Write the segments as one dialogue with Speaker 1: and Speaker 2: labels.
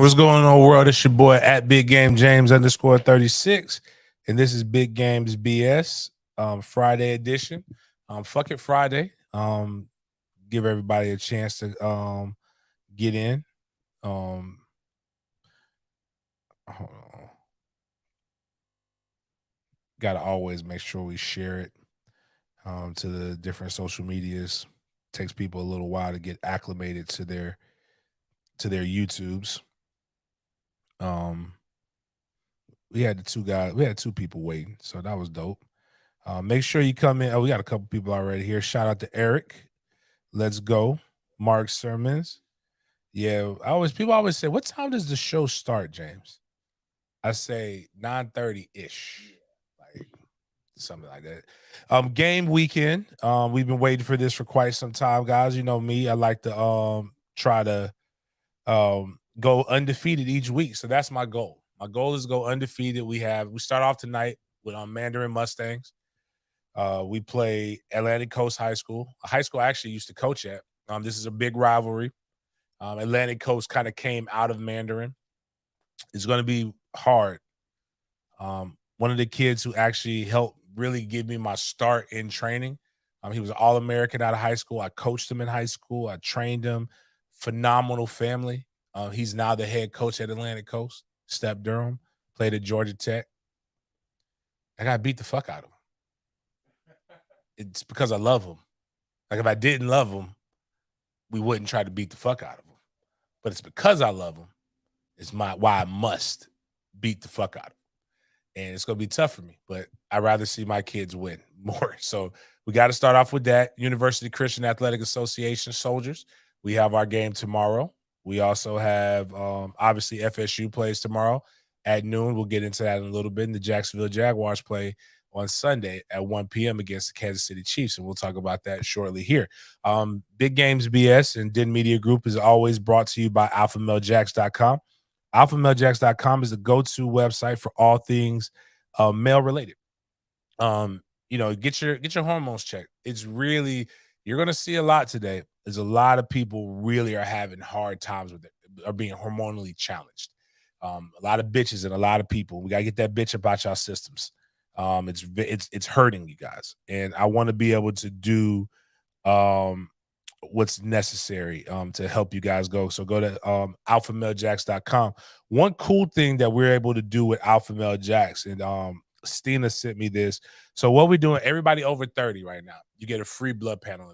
Speaker 1: What's going on, world? It's your boy at Big Game James _36, and this is Big Games BS Friday edition. Fuck it Friday. Give everybody a chance to get in. Hold on. Gotta always make sure we share it to the different social medias. Takes people a little while to get acclimated to their YouTubes. We had two people waiting, so that was dope. Make sure you come in. Oh, we got a couple people already here. Shout out to Eric. Let's go. Mark Sermons. Yeah, people always say, what time does the show start, James? I say 9:30-ish. Like something like that. Game weekend. We've been waiting for this for quite some time, guys. You know me. I like to try to go undefeated each week. So that's my goal. My goal is to go undefeated. We start off tonight with Mandarin Mustangs. We play Atlantic Coast High School, a high school I actually used to coach at. This is a big rivalry. Atlantic Coast kind of came out of Mandarin. It's going to be hard. One of the kids who actually helped really give me my start in training, he was an All-American out of high school. I coached him in high school. I trained him. Phenomenal family. He's now the head coach at Atlantic Coast. Step Durham, played at Georgia Tech. I got to beat the fuck out of him. It's because I love him. Like if I didn't love him, we wouldn't try to beat the fuck out of him. But it's because I love him. It's why I must beat the fuck out of him. And it's going to be tough for me, but I'd rather see my kids win more. So we got to start off with that. University Christian Athletic Association Soldiers. We have our game tomorrow. We also have, obviously, FSU plays tomorrow at noon. We'll get into that in a little bit. And the Jacksonville Jaguars play on Sunday at 1 p.m. against the Kansas City Chiefs, and we'll talk about that shortly here. Big Games BS and Den Media Group is always brought to you by AlphaMaleJacks.com. AlphaMaleJacks.com is the go-to website for all things male-related. Get your hormones checked. It's really, you're going to see a lot today. There's a lot of people really are having hard times with it, are being hormonally challenged. A lot of bitches and a lot of people. We got to get that bitch about y'all systems. It's hurting you guys, and I want to be able to do what's necessary to help you guys go. So go to alphamalejacks.com. One cool thing that we're able to do with Alpha Male Jacks, and Stina sent me this. So what we're doing, everybody over 30 right now, you get a free blood panel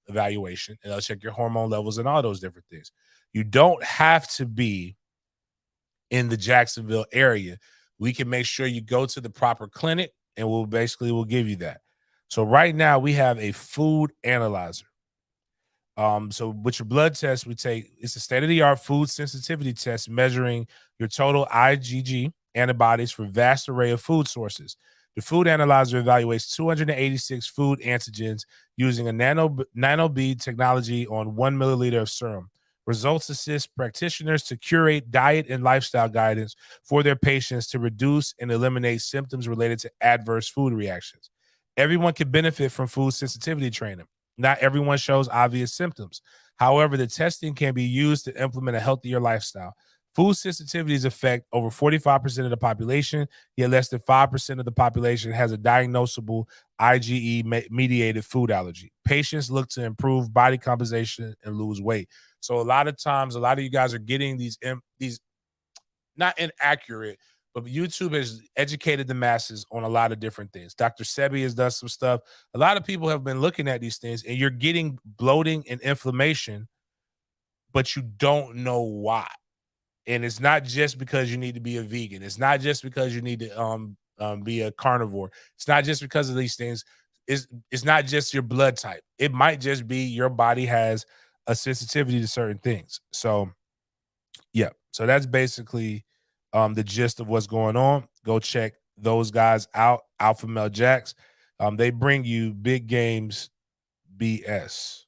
Speaker 1: evaluation, and they'll check your hormone levels and all those different things. You don't have to be in the Jacksonville area. We can make sure you go to the proper clinic, and we'll give you that. So right now we have a food analyzer. So with your blood test, it's a state-of-the-art food sensitivity test measuring your total IgG antibodies for a vast array of food sources. The food analyzer evaluates 286 food antigens using a nano-bead technology on 1 milliliter of serum. Results assist practitioners to curate diet and lifestyle guidance for their patients to reduce and eliminate symptoms related to adverse food reactions. Everyone can benefit from food sensitivity training. Not everyone shows obvious symptoms. However, the testing can be used to implement a healthier lifestyle. Food sensitivities affect over 45% of the population, yet less than 5% of the population has a diagnosable IgE-mediated food allergy. Patients look to improve body composition and lose weight. So a lot of times, a lot of you guys are getting these not inaccurate, but YouTube has educated the masses on a lot of different things. Dr. Sebi has done some stuff. A lot of people have been looking at these things, and you're getting bloating and inflammation, but you don't know why. And it's not just because you need to be a vegan. It's not just because you need to be a carnivore. It's not just because of these things. It's not just your blood type. It might just be your body has a sensitivity to certain things. So, yeah. So that's basically the gist of what's going on. Go check those guys out, Alpha Male Jacks. They bring you Big Games BS.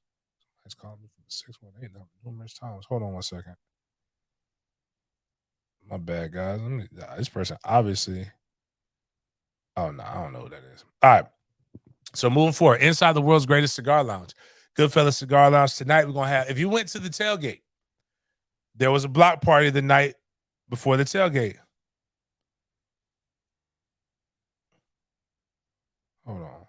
Speaker 1: Let's call me from 618 numerous times. Hold on one second. My bad, guys. This person obviously. Oh no, I don't know who that is. All right. So moving forward, inside the world's greatest cigar lounge, Goodfellas Cigar Lounge. Tonight we're gonna have. If you went to the tailgate, there was a block party the night before the tailgate. Hold on.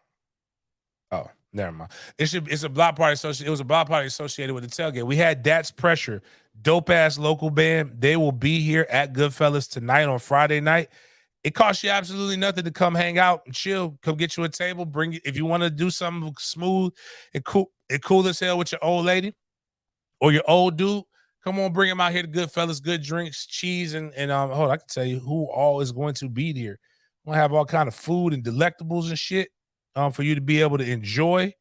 Speaker 1: Oh, never mind. It's a block party associated. It was a block party associated with the tailgate. We had That's Pressure, dope ass local band. They will be here at Goodfellas tonight on Friday night. It costs you absolutely nothing to come hang out and chill. Come get you a table. Bring it if you want to do something smooth and cool as hell with your old lady or your old dude. Come on, bring him out here to Goodfellas. Good drinks, cheese, and hold on, I can tell you who all is going to be here. We're gonna have all kind of food and delectables and shit for you to be able to enjoy.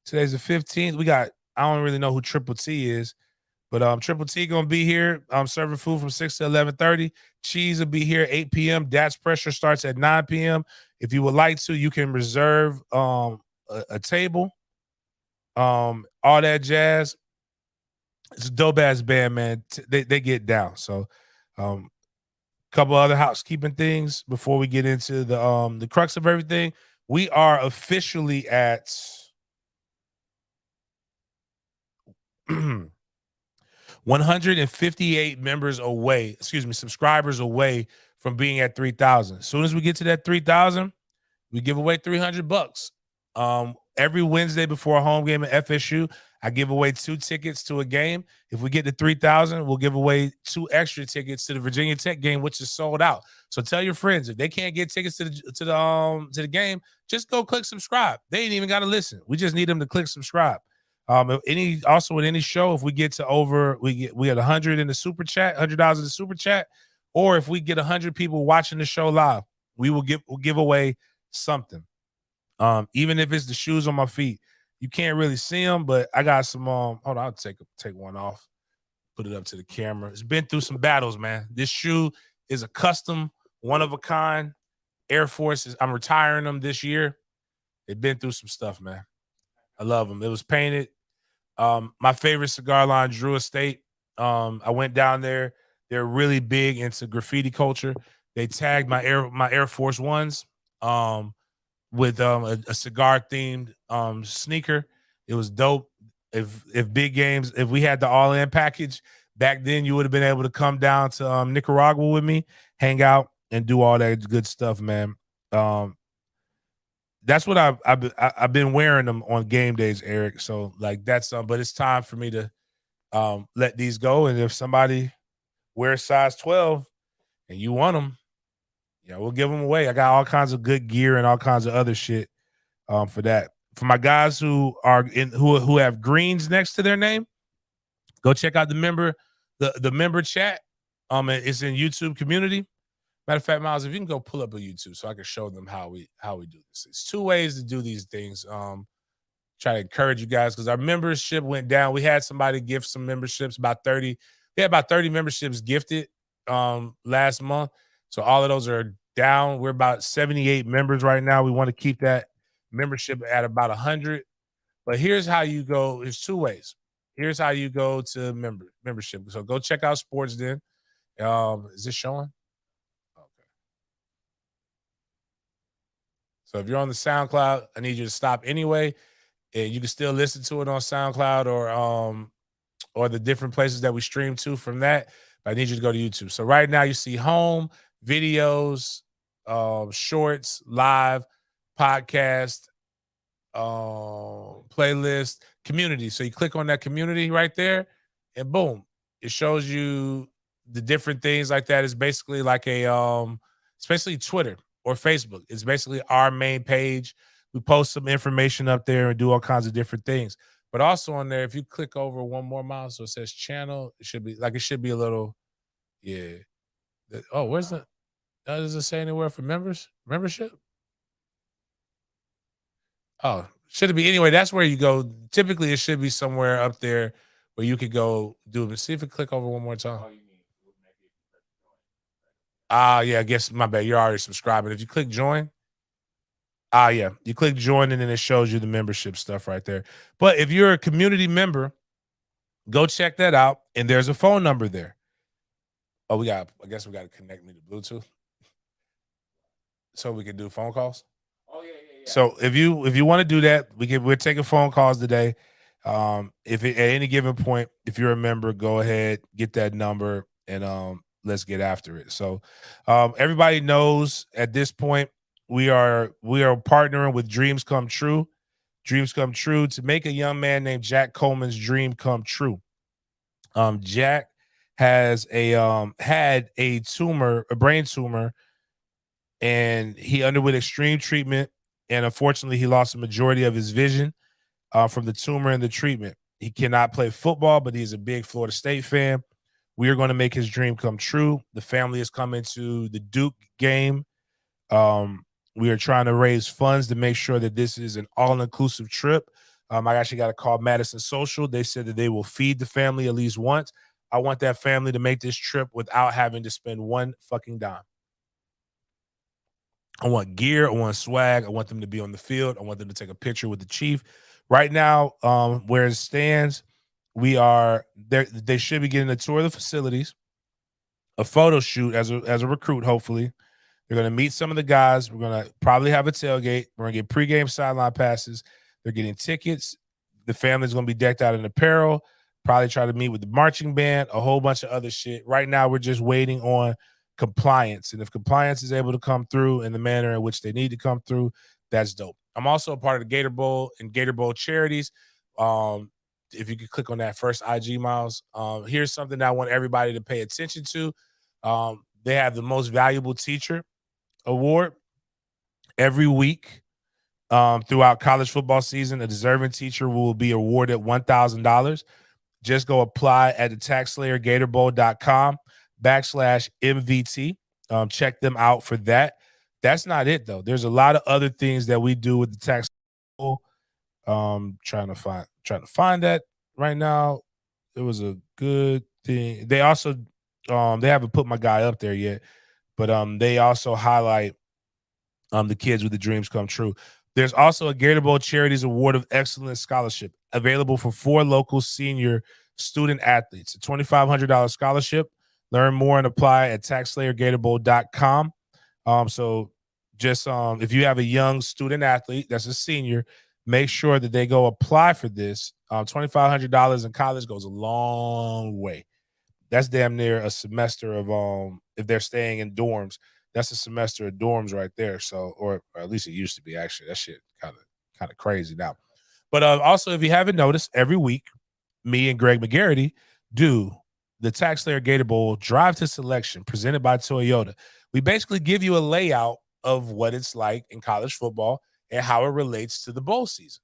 Speaker 1: Today's the 15th. We got I don't really know who Triple T is, but Triple T gonna be here. Serving food from 6 to 11:30. Cheese will be here 8 p.m. That's Pressure starts at 9 p.m. If you would like to, you can reserve a table. All that jazz. It's a dope ass band, man. They get down. So couple other housekeeping things before we get into the crux of everything. We are officially at 158 members away, subscribers away from being at 3,000. As soon as we get to that 3,000, we give away $300. Every Wednesday before a home game at FSU, I give away 2 tickets to a game. If we get to 3,000, we'll give away 2 extra tickets to the Virginia Tech game, which is sold out. So tell your friends if they can't get tickets to the game, just go click subscribe. They ain't even got to listen. We just need them to click subscribe. With any show, if we get to over, we had 100 in the super chat, $100 in the super chat, or if we get 100 people watching the show live, we'll give away something. Even if it's the shoes on my feet, you can't really see them, but I got some. Hold on, I'll take one off, put it up to the camera. It's been through some battles, man. This shoe is a custom, one of a kind Air Forces. I'm retiring them this year. They've been through some stuff, man. I love them. It was painted. My favorite cigar line, Drew Estate. I went down there. They're really big into graffiti culture. They tagged my Air Force Ones with a cigar themed sneaker. It was dope. If big games, if we had the all in package back then, you would have been able to come down to Nicaragua with me, hang out, and do all that good stuff, man. That's what I've been wearing them on game days, Eric. So like that's but it's time for me to let these go. And if somebody wears size 12 and you want them, yeah, we'll give them away. I got all kinds of good gear and all kinds of other shit for that. For my guys who are who have greens next to their name, go check out the member chat. It's in YouTube community. Matter of fact, Miles, if you can go pull up a YouTube so I can show them how we do this. It's 2 ways to do these things. Try to encourage you guys because our membership went down. We had somebody gift some memberships, about 30. We had about 30 memberships gifted last month. So all of those are down. We're about 78 members right now. We want to keep that membership at about 100. But here's how you go. There's 2 ways. Here's how you go to membership. So go check out Sports Den. Is this showing? So if you're on the SoundCloud, I need you to stop anyway. And you can still listen to it on SoundCloud or the different places that we stream to from that. But I need you to go to YouTube. So right now you see home, videos, shorts, live, podcast, playlist, community. So you click on that community right there, and boom, it shows you the different things like that. It's basically like especially Twitter or Facebook. It's basically our main page. We post some information up there and do all kinds of different things. But also on there, if you click over one more mouse, so it says channel, it should be a little, yeah. Where's the? Does it say anywhere for membership? Oh, should it be anyway? That's where you go. Typically, it should be somewhere up there where you could go do it. See if we click over one more time. Yeah, I guess my bad. You're already subscribing. If you click join, yeah, you click join and then it shows you the membership stuff right there. But if you're a community member, go check that out. And there's a phone number there. Oh, I guess we got to connect me to Bluetooth so we can do phone calls. Oh yeah. So if you want to do that, we're taking phone calls today. At any given point, if you're a member, go ahead, get that number and let's get after it. So everybody knows at this point we are partnering with Dreams Come True. Dreams Come True to make a young man named Jack Coleman's dream come true. Jack has had a brain tumor, and he underwent extreme treatment, and unfortunately he lost the majority of his vision from the tumor and the treatment. He cannot play football, but he's a big Florida State fan. We are going to make his dream come true. The family is coming to the Duke game. We are trying to raise funds to make sure that this is an all-inclusive trip. I actually got to call Madison Social. They said that they will feed the family at least once. I want that family to make this trip without having to spend one fucking dime. I want gear. I want swag. I want them to be on the field. I want them to take a picture with the chief. Right now, where it stands, we are there. They should be getting a tour of the facilities, a photo shoot as a recruit. Hopefully, they're going to meet some of the guys. We're going to probably have a tailgate. We're going to get pregame sideline passes. They're getting tickets. The family's going to be decked out in apparel. Probably try to meet with the marching band, a whole bunch of other shit. Right now, we're just waiting on compliance. And if compliance is able to come through in the manner in which they need to come through, that's dope. I'm also a part of the Gator Bowl and Gator Bowl charities. If you could click on that first IG, Miles. Here's something that I want everybody to pay attention to. They have the Most Valuable Teacher Award every week. Throughout college football season, a deserving teacher will be awarded $1,000. Just go apply at the taxslayergatorbowl.com/MVT. Check them out for that. That's not it, though. There's a lot of other things that we do with the tax bowl. Trying to find that right now. It was a good thing. They also they haven't put my guy up there yet, but they also highlight the kids with the dreams come true. There's also a Gator Bowl Charities Award of Excellence Scholarship available for 4 local senior student athletes. A $2,500 scholarship. Learn more and apply at taxslayergatorbowl.com. So just if you have a young student athlete that's a senior, make sure that they go apply for this. $2,500 in college goes a long way. That's damn near a semester of if they're staying in dorms. That's a semester of dorms right there. So, or at least it used to be. Actually, that shit kind of crazy now. But also, if you haven't noticed, every week, me and Greg McGarity do the Tax Slayer Gator Bowl Drive to Selection presented by Toyota. We basically give you a layout of what it's like in college football and how it relates to the bowl season.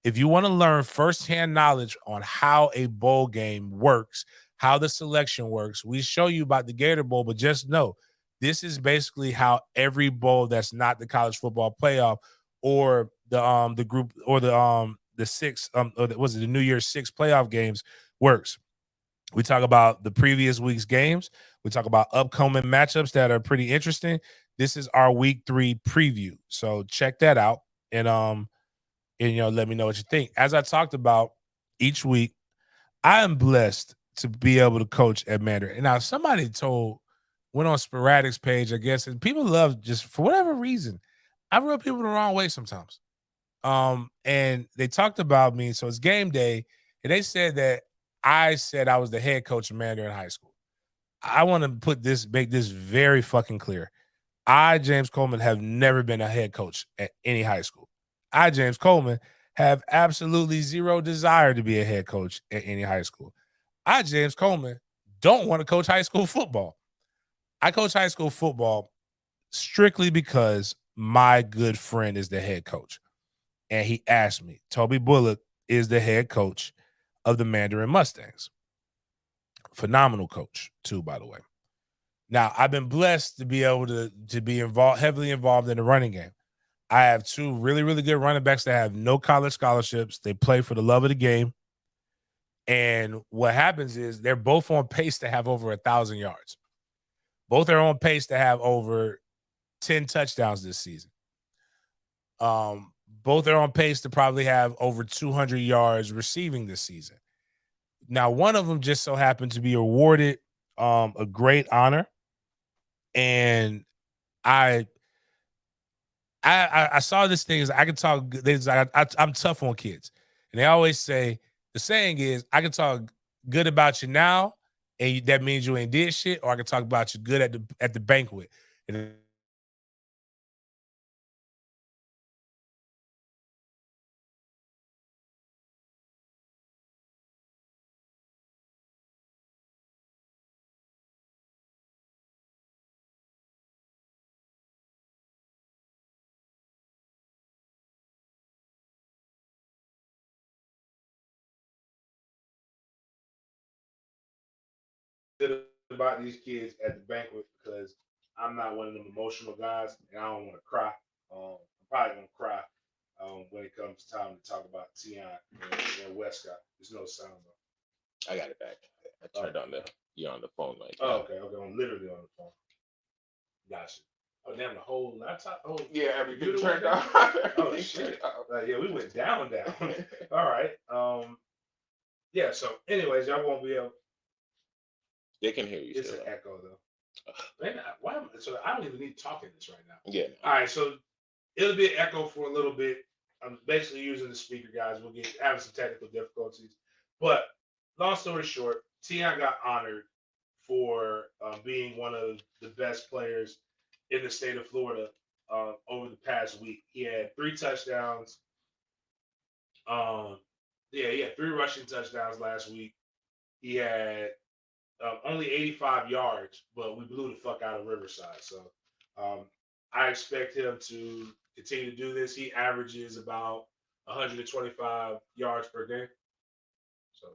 Speaker 1: If you want to learn firsthand knowledge on how a bowl game works, how the selection works, we show you about the Gator Bowl, but just know this is basically how every bowl that's not the college football playoff or the group or the six or was it the New Year's 6 playoff games works. We talk about the previous week's games. We talk about upcoming matchups that are pretty interesting. This is our week 3 preview. So check that out and let me know what you think. As I talked about each week, I am blessed to be able to coach at Mandarin. And now somebody went on Sporadic's page, I guess, and people love just for whatever reason. I rub people the wrong way sometimes. And they talked about me. So it's game day, and they said that I said I was the head coach of Mandarin High School. I want to make this very fucking clear. I, James Coleman, have never been a head coach at any high school. I, James Coleman, have absolutely zero desire to be a head coach at any high school. I, James Coleman, don't want to coach high school football. I coach high school football strictly because my good friend is the head coach. And he asked me, Toby Bullock is the head coach of the Mandarin Mustangs. Phenomenal coach, too, by the way. Now, I've been blessed to be able to be heavily involved in the running game. I have 2 really, really good running backs that have no college scholarships. They play for the love of the game. And what happens is they're both on pace to have over 1,000 yards. Both are on pace to have over 10 touchdowns this season. Both are on pace to probably have over 200 yards receiving this season. Now, one of them just so happened to be awarded a great honor. And I saw this thing is I can talk. I'm tough on kids. And they always say, the saying is, I can talk good about you now and that means you ain't did shit, or I can talk about you good at the banquet. And about these kids at the banquet because I'm not one of them emotional guys, and I don't want to cry. I'm probably gonna cry when it comes time to talk about Tion and Westcott. There's no sound though.
Speaker 2: I got it back. I turned on the. You're on the phone right now.
Speaker 1: Oh, okay. I'm literally on the phone. Gotcha. Oh damn, the whole laptop. Oh
Speaker 2: yeah, everything turned
Speaker 1: down.
Speaker 2: off.
Speaker 1: Oh shit. Yeah, we went down. All right. Yeah. So, anyways, y'all won't be able.
Speaker 2: They can hear you.
Speaker 1: It's
Speaker 2: still,
Speaker 1: an echo though. Man, so I don't even need to talk in this right now.
Speaker 2: Yeah.
Speaker 1: All right. So it'll be an echo for a little bit. I'm basically using the speaker, guys. We'll get having some technical difficulties, but long story short, Tion got honored for being one of the best players in the state of Florida over the past week. He had 3 touchdowns. He had 3 rushing touchdowns last week. He had only 85 yards, but we blew the fuck out of Riverside. So I expect him to continue to do this. He averages about 125 yards per game. So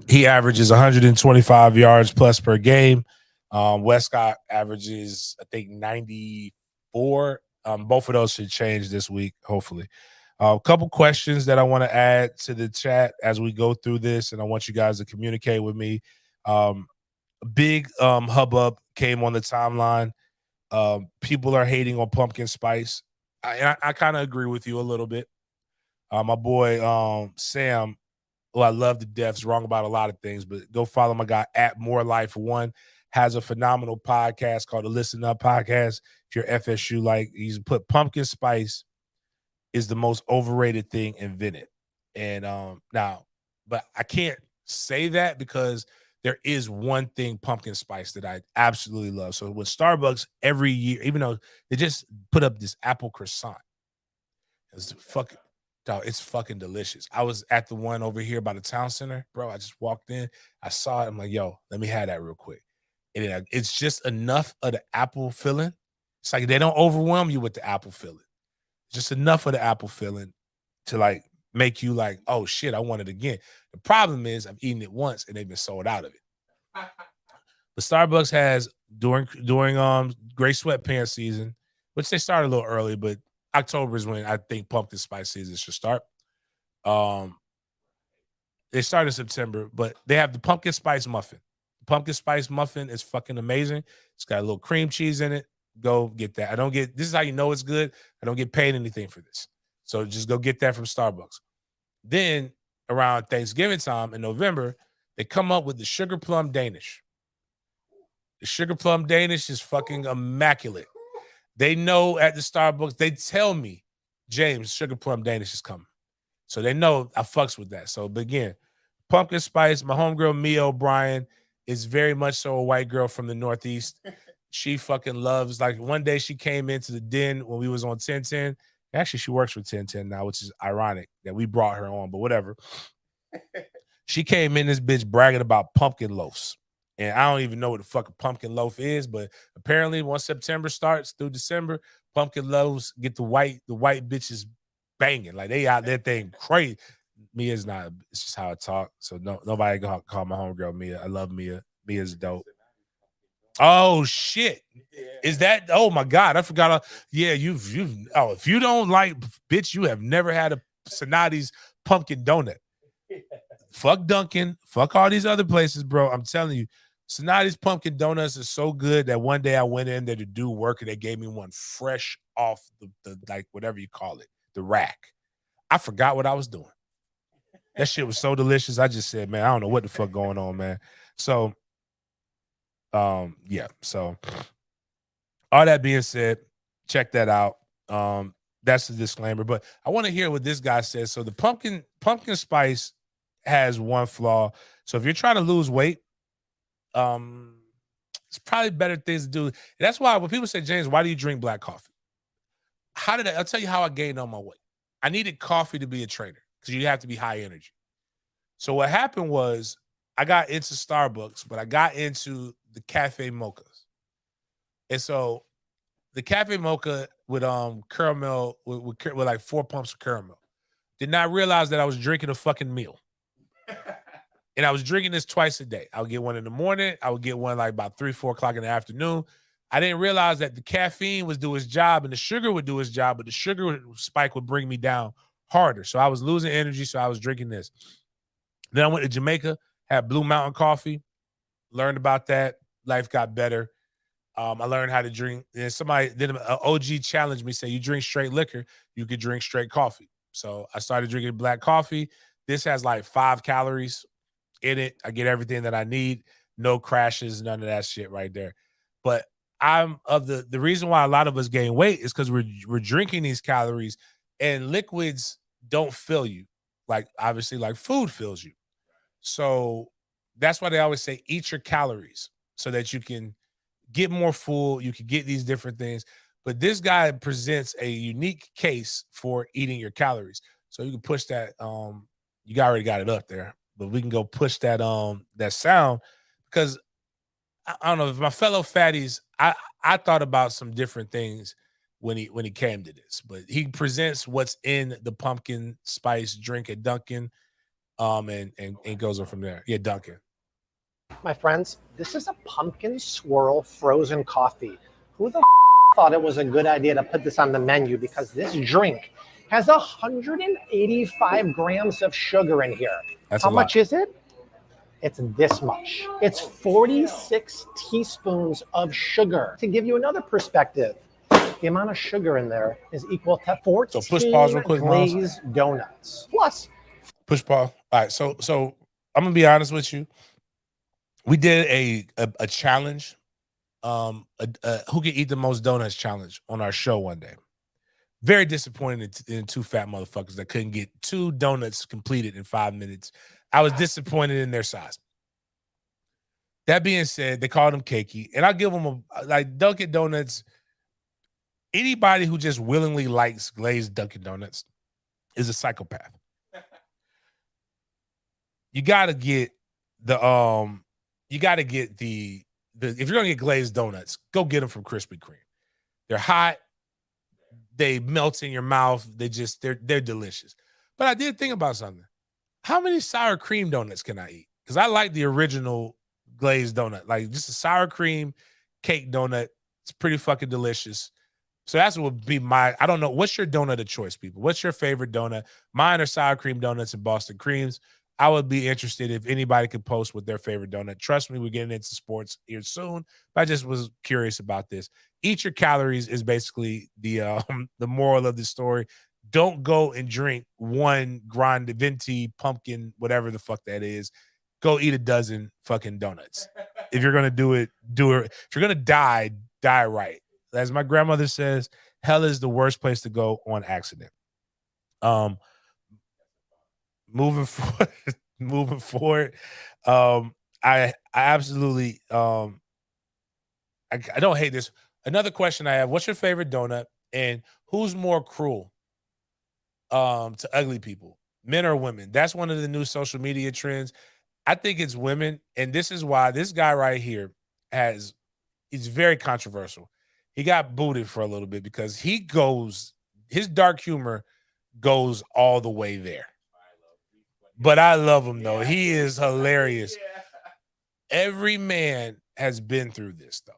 Speaker 1: he averages 125 yards plus per game. Westcott averages, I think, 94. Both of those should change this week, hopefully. A couple questions that I want to add to the chat as we go through this, and I want you guys to communicate with me. Big hubbub came on the timeline. People are hating on pumpkin spice. I kind of agree with you a little bit. My boy Sam, who I love to death, is wrong about a lot of things, but go follow my guy at More Life One. Has a phenomenal podcast called the Listen Up Podcast. If you're FSU, like, he's put pumpkin spice is the most overrated thing invented. And now, but I can't say that because there is one thing pumpkin spice that I absolutely love. So with Starbucks every year, even though they just put up this apple croissant, it's fucking dog, it's fucking delicious. I was at the one over here by the town center, bro. I just walked in, I saw it. I'm like, yo, let me have that real quick. And it's just enough of the apple filling. It's like they don't overwhelm you with the apple filling. Just enough of the apple filling to like make you like, oh shit, I want it again. The problem is I've eaten it once and they've been sold out of it. The Starbucks has during gray sweatpants season, which they started a little early, but October is when I think pumpkin spice season should start. They start in September, but they have the pumpkin spice muffin. Pumpkin spice muffin is fucking amazing. It's got a little cream cheese in it. Go get that. This is how you know it's good. I don't get paid anything for this. So just go get that from Starbucks. Then around Thanksgiving time in November, they come up with the sugar plum Danish. The sugar plum Danish is fucking immaculate. They know at the Starbucks, they tell me, James, sugar plum Danish is coming. So they know I fucks with that. So, but again, pumpkin spice, my homegirl Mia O'Brien is very much so a white girl from the Northeast. She fucking loves, like, one day she came into the den when we was on 1010. Actually, she works for 1010 now, which is ironic that we brought her on, but whatever. She came in this bitch bragging about pumpkin loaves. And I don't even know what the fuck a pumpkin loaf is, but apparently once September starts through December, pumpkin loaves get the white bitches banging. Like, they out there thing crazy. Mia's not, it's just how I talk. So nobody gonna call my homegirl Mia. I love Mia. Mia's dope. Oh shit. Is that, oh my God, I forgot. Yeah, if you don't like, bitch, you have never had a Sonati's pumpkin donut. Fuck Dunkin', fuck all these other places, bro. I'm telling you, Sonati's pumpkin donuts are so good that one day I went in there to do work and they gave me one fresh off the like, whatever you call it, the rack. I forgot what I was doing. That shit was so delicious. I just said, man, I don't know what the fuck going on, man. So, yeah. So, all that being said, check that out. That's the disclaimer. But I want to hear what this guy says. So the pumpkin spice has one flaw. So if you're trying to lose weight, it's probably better things to do. And that's why when people say, James, why do you drink black coffee? I'll tell you how I gained on my weight. I needed coffee to be a trainer because you have to be high energy. So what happened was I got into Starbucks, but I got into the cafe mochas. And so the cafe mocha with caramel with like 4 pumps of caramel. Did not realize that I was drinking a fucking meal. And I was drinking this twice a day. I would get one in the morning. I would get one like about 3, 4 o'clock in the afternoon. I didn't realize that the caffeine would do its job and the sugar would do its job, but the sugar spike would bring me down harder. So I was losing energy, so I was drinking this. Then I went to Jamaica, had Blue Mountain coffee, learned about that. Life got better. I learned how to drink. And an OG challenged me, say, you drink straight liquor, you could drink straight coffee. So I started drinking black coffee. This has like 5 calories in it. I get everything that I need. No crashes, none of that shit right there. But I'm of the reason why a lot of us gain weight is because we're drinking these calories, and liquids don't fill you. Like obviously, like food fills you. So that's why they always say eat your calories so that you can get more full. You can get these different things. But this guy presents a unique case for eating your calories. So you can push that. You already got it up there, but we can go push that that sound, because I don't know, if my fellow fatties, I thought about some different things when he came to this, but he presents what's in the pumpkin spice drink at Dunkin', and goes on from there. Yeah, Dunkin'.
Speaker 3: My friends, this is a pumpkin swirl frozen coffee. Who the thought it was a good idea to put this on the menu? Because this drink has 185 grams of sugar in here.
Speaker 1: That's
Speaker 3: How much is it? It's this much. It's 46 teaspoons of sugar. To give you another perspective, the amount of sugar in there is equal to 14
Speaker 1: push pause real quick,
Speaker 3: glazed donuts. Plus,
Speaker 1: push pause. All right, so I'm gonna be honest with you. We did a challenge, who can eat the most donuts challenge on our show one day. Very disappointed in 2 fat motherfuckers that couldn't get 2 donuts completed in 5 minutes. I was disappointed in their size. That being said, they called them cakey, and I'll give them like Dunkin' Donuts. Anybody who just willingly likes glazed Dunkin' Donuts is a psychopath. You gotta get the if you're gonna get glazed donuts, go get them from Krispy Kreme. They're hot, they melt in your mouth, they're delicious. But I did think about something. How many sour cream donuts can I eat? Because I like the original glazed donut, like just a sour cream cake donut. It's pretty fucking delicious. So that's what would be I don't know. What's your donut of choice, people? What's your favorite donut? Mine are sour cream donuts and Boston creams. I would be interested if anybody could post with their favorite donut. Trust me, we're getting into sports here soon, but I just was curious about this. Eat your calories is basically the moral of the story. Don't go and drink 1 grande venti pumpkin, whatever the fuck that is. Go eat a dozen fucking donuts. If you're gonna do it, do it. If you're gonna die right. As my grandmother says, hell is the worst place to go on accident. Moving forward, I absolutely I don't hate this. Another question I have: what's your favorite donut, and who's more cruel to ugly people, men or women? That's one of the new social media trends. I think it's women, and this is why this guy right here is very controversial. He got booted for a little bit because his dark humor goes all the way there. But I love him though. He is hilarious. Every man has been through this though.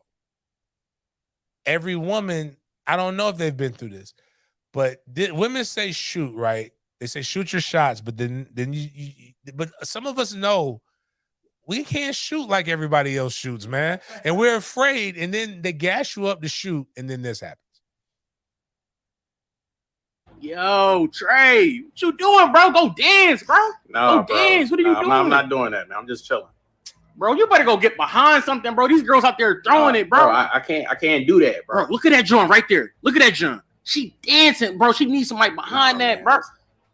Speaker 1: Every woman, I don't know if they've been through this, but women say shoot, right? They say shoot your shots, but then but some of us know we can't shoot like everybody else shoots, man. And we're afraid, and then they gas you up to shoot, and then this happens.
Speaker 4: Yo, Trey, what you doing, bro? Go dance, bro.
Speaker 5: No,
Speaker 4: go dance. What are you doing?
Speaker 5: I'm not doing that, man. I'm just chilling.
Speaker 4: Bro, you better go get behind something, bro. These girls out there throwing it, bro.
Speaker 5: I can't do that, bro.
Speaker 4: Bro, look at that joint right there. Look at that joint. She dancing, bro. She needs somebody behind that,
Speaker 5: man.
Speaker 4: bro.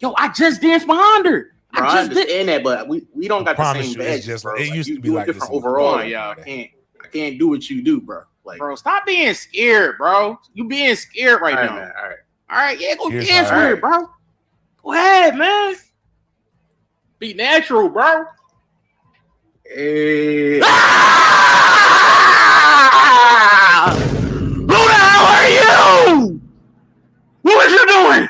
Speaker 4: Yo, I just danced behind her.
Speaker 5: Bro, I understand that, but we don't got the
Speaker 1: promise
Speaker 5: same
Speaker 1: you, it's
Speaker 5: badges,
Speaker 1: just
Speaker 5: bro.
Speaker 1: like- it used to
Speaker 5: you
Speaker 1: be
Speaker 5: do
Speaker 1: like
Speaker 5: it
Speaker 1: this
Speaker 5: different
Speaker 1: in the
Speaker 5: overall.
Speaker 4: club.
Speaker 5: Yeah, I can't do what you do, bro. Like,
Speaker 4: Bro, stop being scared, bro. You being scared right
Speaker 5: all right,
Speaker 4: now.
Speaker 5: man. All right.
Speaker 4: All right, yeah, go
Speaker 1: Here's
Speaker 4: dance
Speaker 1: how-
Speaker 4: with it, bro. Go ahead, man. Be natural, bro.
Speaker 5: Hey.
Speaker 4: Ah! Who the hell are you? What was you doing?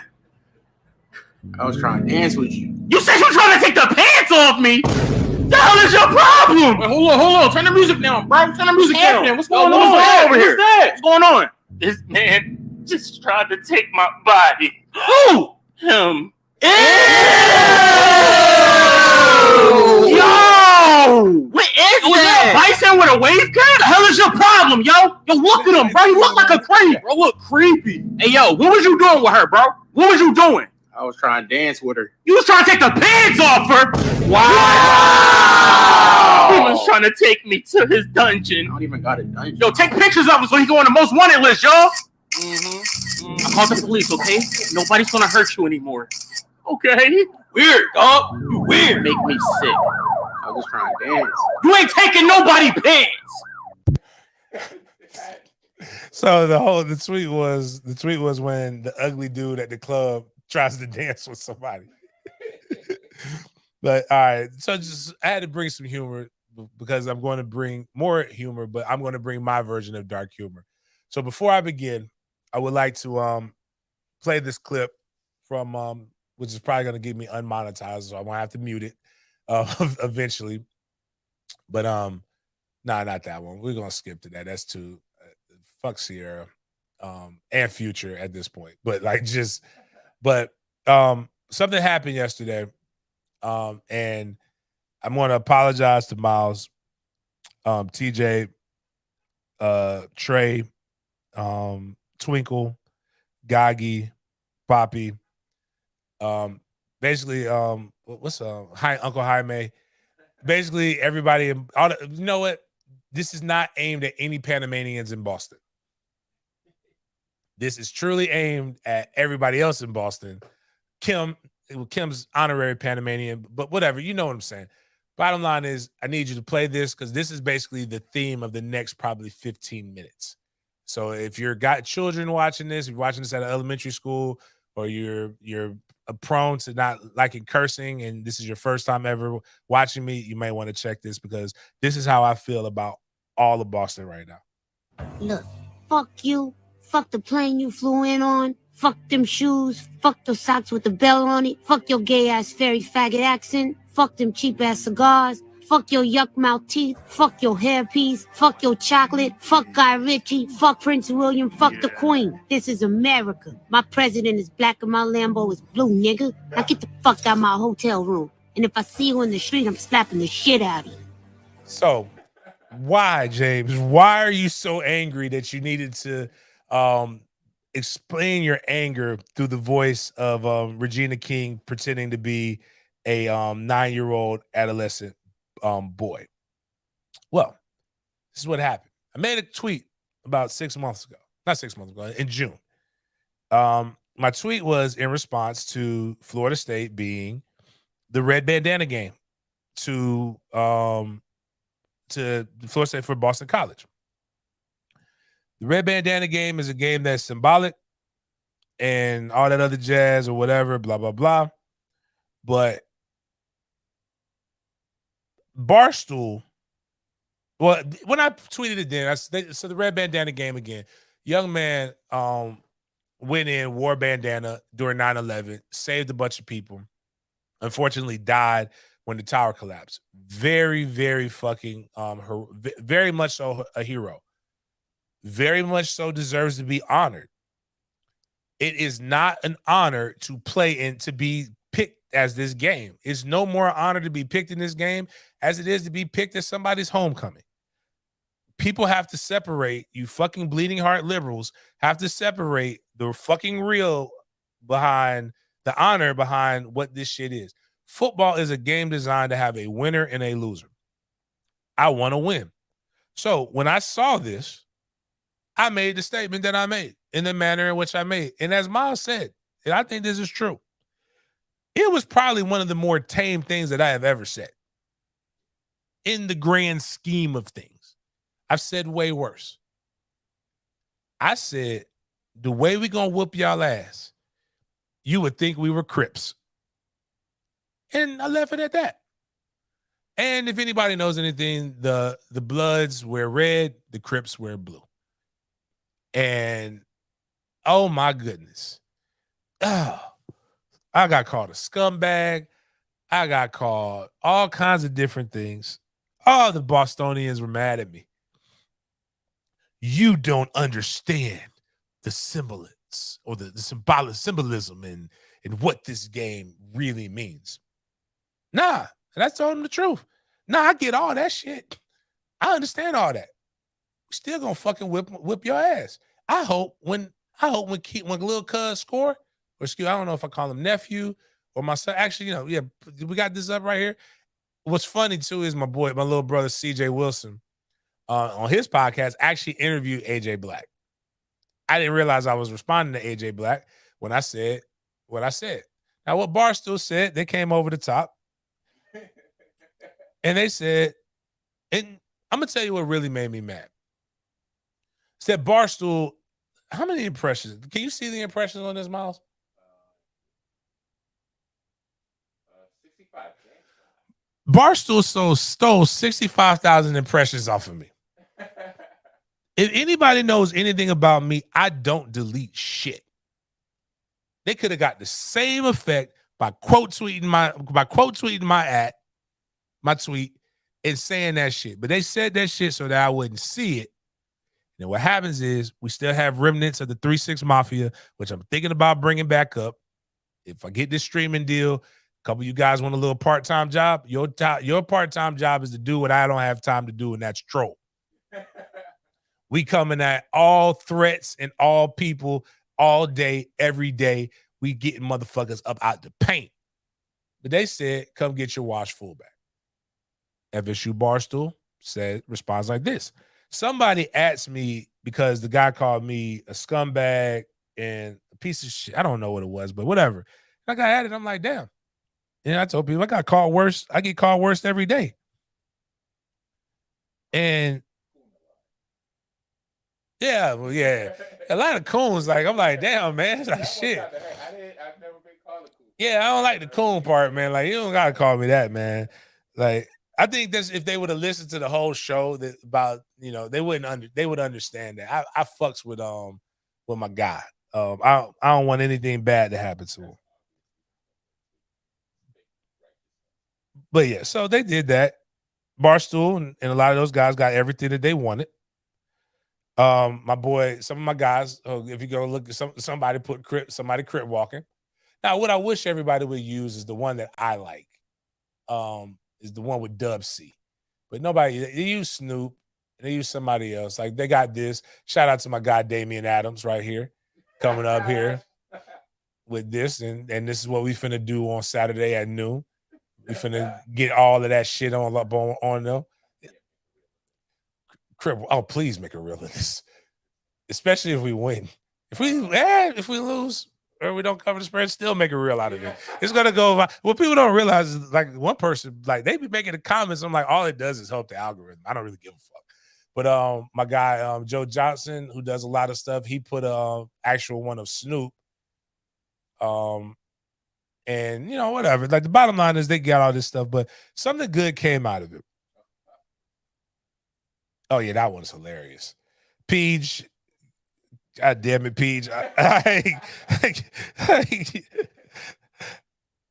Speaker 5: I was trying to dance with you.
Speaker 4: You said you were trying to take the pants off me. The hell is your problem? Wait, hold on. Turn the music down, bro. Turn the music down. What's going on over here? What's going on?
Speaker 6: This man just tried to take my body.
Speaker 4: Who?
Speaker 6: Him.
Speaker 4: Ew! Yo!
Speaker 6: What is
Speaker 4: Was that a bison with a wave cat? The hell is your problem, yo? Yo, look at him, bro. He look like a creep. Bro, look creepy. Hey, yo, what was you doing with her, bro? What was you doing?
Speaker 5: I was trying to dance with her.
Speaker 4: You was trying to take the pants off her. Wow!
Speaker 6: He was trying to take me to his
Speaker 5: I
Speaker 6: dungeon.
Speaker 5: don't even got a dungeon.
Speaker 4: Yo, take pictures of him so he go on the most wanted list, y'all. I called the police, okay? Nobody's gonna hurt you anymore.
Speaker 6: Okay.
Speaker 4: Weird, dog. You weird.
Speaker 6: Make me sick.
Speaker 5: I was trying to dance.
Speaker 4: You ain't taking nobody pants.
Speaker 1: So the tweet was when the ugly dude at the club tries to dance with somebody. But all right, so just I had to bring some humor because I'm going to bring more humor, but I'm going to bring my version of dark humor. So before I begin, I would like to play this clip from which is probably going to get me unmonetized, so I'm going to have to mute it eventually. But not that one. We're going to skip to that. That's too fuck Sierra and Future at this point. But something happened yesterday. And I'm going to apologize to Miles, TJ, Trey, Twinkle, Gagi, Poppy. Basically, what's Uncle Jaime? Basically, everybody. You know what? This is not aimed at any Panamanians in Boston. This is truly aimed at everybody else in Boston. Kim's honorary Panamanian, but whatever, you know what I'm saying. Bottom line is, I need you to play this because this is basically the theme of the next probably 15 minutes. So if you're got children watching this, if you're watching this at an elementary school, or you're prone to not liking cursing, and this is your first time ever watching me, you may want to check this because this is how I feel about all of Boston right now.
Speaker 7: Look, fuck you. Fuck the plane you flew in on. Fuck them shoes. Fuck those socks with the bell on it. Fuck your gay ass fairy faggot accent. Fuck them cheap ass cigars. Fuck your yuck mouth teeth. Fuck your hairpiece. Fuck your chocolate. Fuck Guy Ritchie. Fuck Prince William. Fuck the Queen. This is America. My president is black and my Lambo is blue, nigga. Now get the fuck out of my hotel room. And if I see you in the street, I'm slapping the shit out of you.
Speaker 1: So why, James? Why are you so angry that you needed to explain your anger through the voice of Regina King pretending to be a 9-year-old adolescent boy? Well, this is what happened. I made a tweet about 6 months ago. Not 6 months ago, in June. My tweet was in response to Florida State being the red bandana game to Florida State for Boston College. The red bandana game is a game that's symbolic and all that other jazz or whatever, blah, blah, blah. But Barstool, well, when I tweeted it then, so the red bandana game again, young man went in, wore bandana during 9/11, saved a bunch of people, unfortunately died when the tower collapsed. Very, very fucking, very much so a hero. Very much so deserves to be honored. It is not an honor to play and to be picked as this game. It's no more honor to be picked in this game as it is to be picked as somebody's homecoming. People have to separate, you fucking bleeding heart liberals have to separate the fucking real behind the honor behind what this shit is. Football is a game designed to have a winner and a loser. I want to win. So when I saw this, I made the statement that I made in the manner in which I made. And as Miles said, and I think this is true, It was probably one of the more tame things that I have ever said. In the grand scheme of things, I've said way worse. I said, the way we gonna whoop y'all ass, you would think we were Crips. And I left it at that. And if anybody knows anything, the Bloods wear red, the Crips wear blue. And oh my goodness. Oh, I got called a scumbag. I got called all kinds of different things. All the Bostonians were mad at me. You don't understand the semblance or the symbolism and what this game really means. Nah, and I told them the truth. Nah, I get all that shit. I understand all that. We still gonna fucking whip your ass. I hope when little cuz score, or excuse, I don't know if I call him nephew or my son. Actually, yeah, we got this up right here. What's funny too is my little brother CJ Wilson, on his podcast actually interviewed AJ Black. I didn't realize I was responding to AJ Black when I said what I said. Now, what Barstool said, they came over the top. And they said, and I'm going to tell you what really made me mad. Said Barstool, how many impressions? Can you see the impressions on this, Miles?
Speaker 2: 65.
Speaker 1: Barstool stole 65,000 impressions off of me. If anybody knows anything about me, I don't delete shit. They could have got the same effect by quote tweeting my tweet and saying that shit. But they said that shit so that I wouldn't see it. And what happens is we still have remnants of the 3-6 Mafia, which I'm thinking about bringing back up. If I get this streaming deal, a couple of you guys want a little part-time job. Your part-time job is to do what I don't have time to do, and that's troll. We coming at all threats and all people all day, every day. We getting motherfuckers up out the paint. But they said, come get your wash fullback. FSU Barstool responds like this. Somebody asked me because the guy called me a scumbag and a piece of shit. I don't know what it was, but whatever. I got at it. I'm like, damn. And I told people I got called worse. I get called worse every day. And yeah, well, yeah. A lot of coons, like, I'm like, damn, man. It's like, shit.
Speaker 2: I've never been called a coon.
Speaker 1: Yeah, I don't like the coon part, man. Like, you don't gotta call me that, man. Like, I think that's if they would have listened to the whole show they would understand that. I fucks with my guy. I don't want anything bad to happen to him. But yeah, so they did that. Barstool and a lot of those guys got everything that they wanted. My boy, some of my guys, if you go look at somebody put Crip walking. Now, what I wish everybody would use is the one that I like. Is the one with Dub C. But nobody, they use Snoop, they use somebody else. Like they got this. Shout out to my guy Damian Adams right here, coming up here with this. And this is what we finna do on Saturday at noon. We finna get all of that shit on them. Crip, oh, please make it real in this. Especially if we win. If we lose or we don't cover the spread, still make it real out of it. It's gonna go. What people don't realize is like one person, like they be making the comments. I'm like, all it does is help the algorithm. I don't really give a fuck. But my guy Joe Johnson, who does a lot of stuff, he put actual one of Snoop. And whatever. Like the bottom line is they got all this stuff, but something good came out of it. Oh yeah, that one's hilarious. Peach. God damn it, Peach.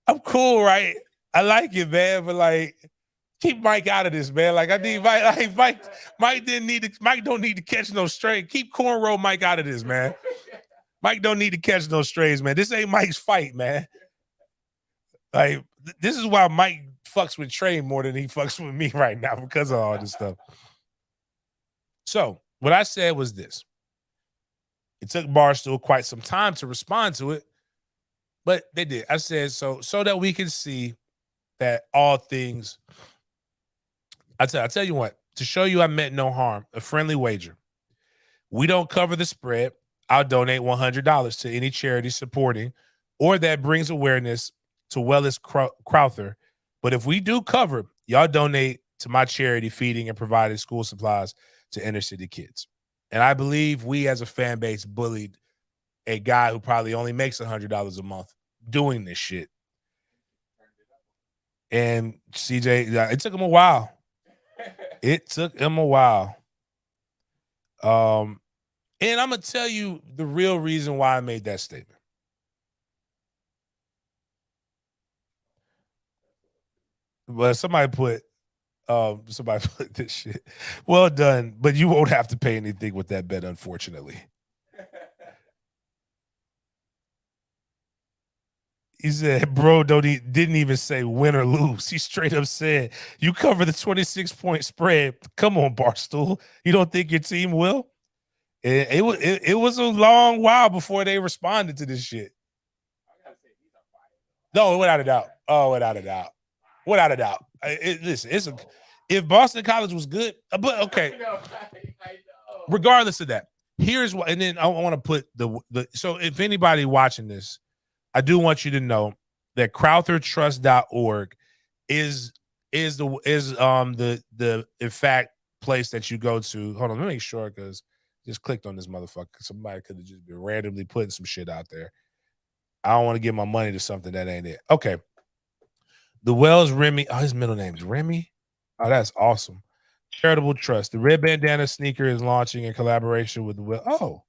Speaker 1: I'm cool, right? I like it, man, but like keep Mike out of this, man. Like I need Mike. Mike don't need to catch no stray. Keep cornrow Mike out of this, man. Mike don't need to catch no strays, man. This ain't Mike's fight, man. Like this is why Mike fucks with Trey more than he fucks with me right now because of all this stuff. So what I said was this. It took Barstool quite some time to respond to it, but they did. I said so that we can see that all things. I tell you what, to show you I meant no harm, a friendly wager. We don't cover the spread. I'll donate $100 to any charity supporting or that brings awareness to Wellis Crowther. But if we do cover, y'all donate to my charity feeding and providing school supplies to inner city kids. And I believe we as a fan base bullied a guy who probably only makes $100 a month doing this shit. And CJ, it took him a while. It took him a while. And I'm going to tell you the real reason why I made that statement. But somebody put this shit. Well done, but you won't have to pay anything with that bet, unfortunately. He said, bro, didn't even say win or lose. He straight up said, you cover the 26-point spread. Come on, Barstool. You don't think your team will? It was a long while before they responded to this shit. No, without a doubt. Oh, without a doubt. Without a doubt. Listen, if Boston College was good, but okay. Regardless of that, here's what, and then I want to put so if anybody watching this, I do want you to know that CrowtherTrust.org is the in fact place that you go to. Hold on, let me make sure because just clicked on this motherfucker. Somebody could have just been randomly putting some shit out there. I don't want to give my money to something that ain't it. Okay. The Wells Remy. Oh, his middle name is Remy. Oh, that's awesome. Charitable Trust. The red bandana sneaker is launching in collaboration with the Wells. Oh.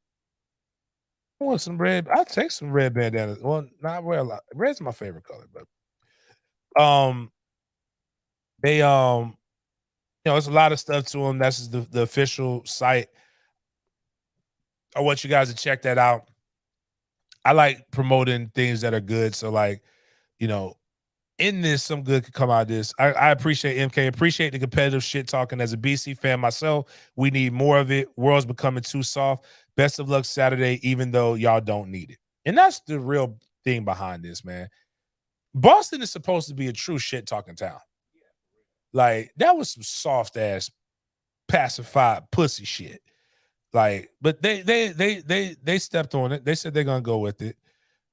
Speaker 1: I want some red. I'll take some red bandanas. Well, not wear a lot. Red's my favorite color, but they it's a lot of stuff to them. That's the official site. I want you guys to check that out. I like promoting things that are good. So, like, in this, some good could come out of this. I appreciate MK, appreciate the competitive shit talking. As a BC fan myself, we need more of it. World's becoming too soft. Best of luck Saturday, even though y'all don't need it. And that's the real thing behind this, man. Boston is supposed to be a true shit talking town. Like, that was some soft ass pacified pussy shit. Like, but they stepped on it. They said they're gonna go with it.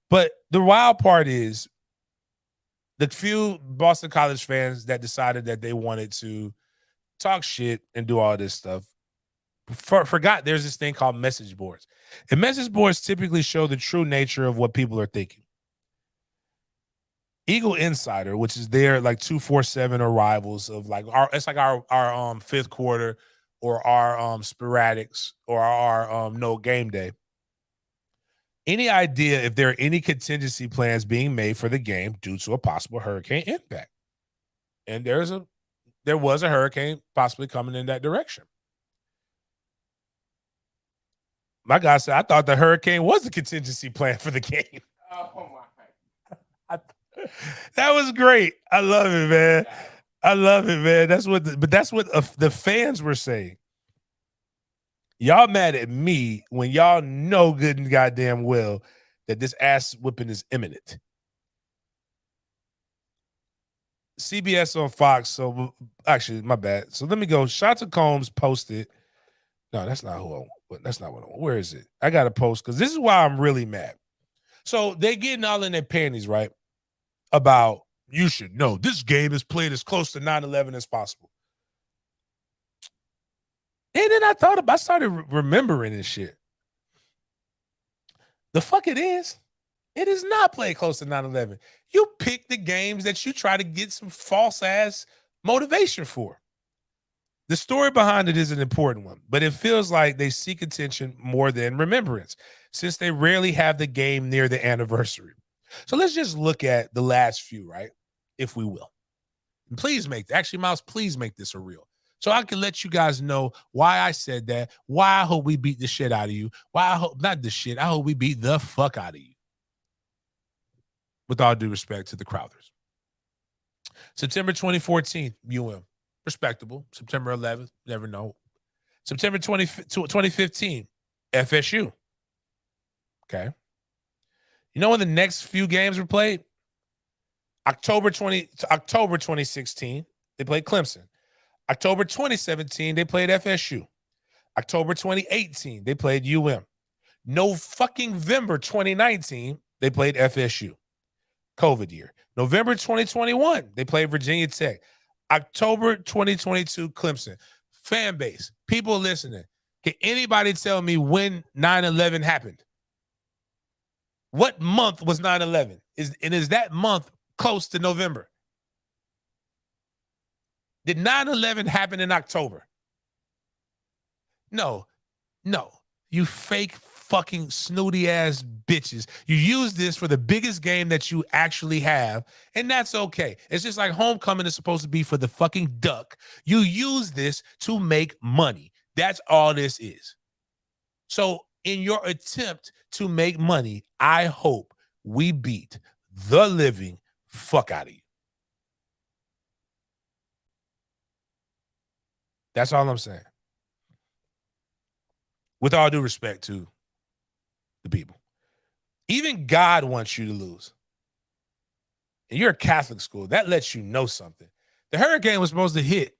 Speaker 1: But the wild part is the few Boston College fans that decided that they wanted to talk shit and do all this stuff forgot there's this thing called message boards. And message boards typically show the true nature of what people are thinking. Eagle Insider, which is their like 247 arrivals of like our fifth quarter or our sporadics or our no game day. Any idea if there are any contingency plans being made for the game due to a possible hurricane impact? And there was a hurricane possibly coming in that direction. My guy said, I thought the hurricane was the contingency plan for the game.
Speaker 2: Oh my!
Speaker 1: That was great. I love it, man. I love it, man. That's what the fans were saying. Y'all mad at me when y'all know good and goddamn well that this ass whipping is imminent. CBS on Fox. So actually, my bad. So let me go. Shanta Combs posted. No, that's not who I want. That's not what I want. Where is it? I got to post because this is why I'm really mad. So they getting all in their panties, right? About you should know this game is played as close to 9/11 as possible. And then I started remembering this shit. The fuck it is. It is not played close to 9/11. You pick the games that you try to get some false ass motivation for. The story behind it is an important one, but it feels like they seek attention more than remembrance since they rarely have the game near the anniversary. So let's just look at the last few, right? If we will. And please Miles, please make this a reel. So I can let you guys know why I said that, why I hope we beat the shit out of you, I hope we beat the fuck out of you. With all due respect to the Crowthers. September 2014, UM. Respectable. September 11th, never know. September 2015, FSU. Okay. You know when the next few games were played? October 2016, they played Clemson. October 2017, they played FSU. October 2018, they played UM. No fucking November 2019, they played FSU. COVID year. November 2021, they played Virginia Tech. October 2022, Clemson. Fan base, people listening. Can anybody tell me when 9/11 happened? What month was 9/11? Is that month close to November? Did 9/11 happen in October? No. You fake fucking snooty ass bitches. You use this for the biggest game that you actually have, and that's okay. It's just like homecoming is supposed to be for the fucking duck. You use this to make money. That's all this is. So in your attempt to make money, I hope we beat the living fuck out of you. That's all I'm saying. With all due respect to the people. Even God wants you to lose. And you're a Catholic school. That lets you know something. The hurricane was supposed to hit.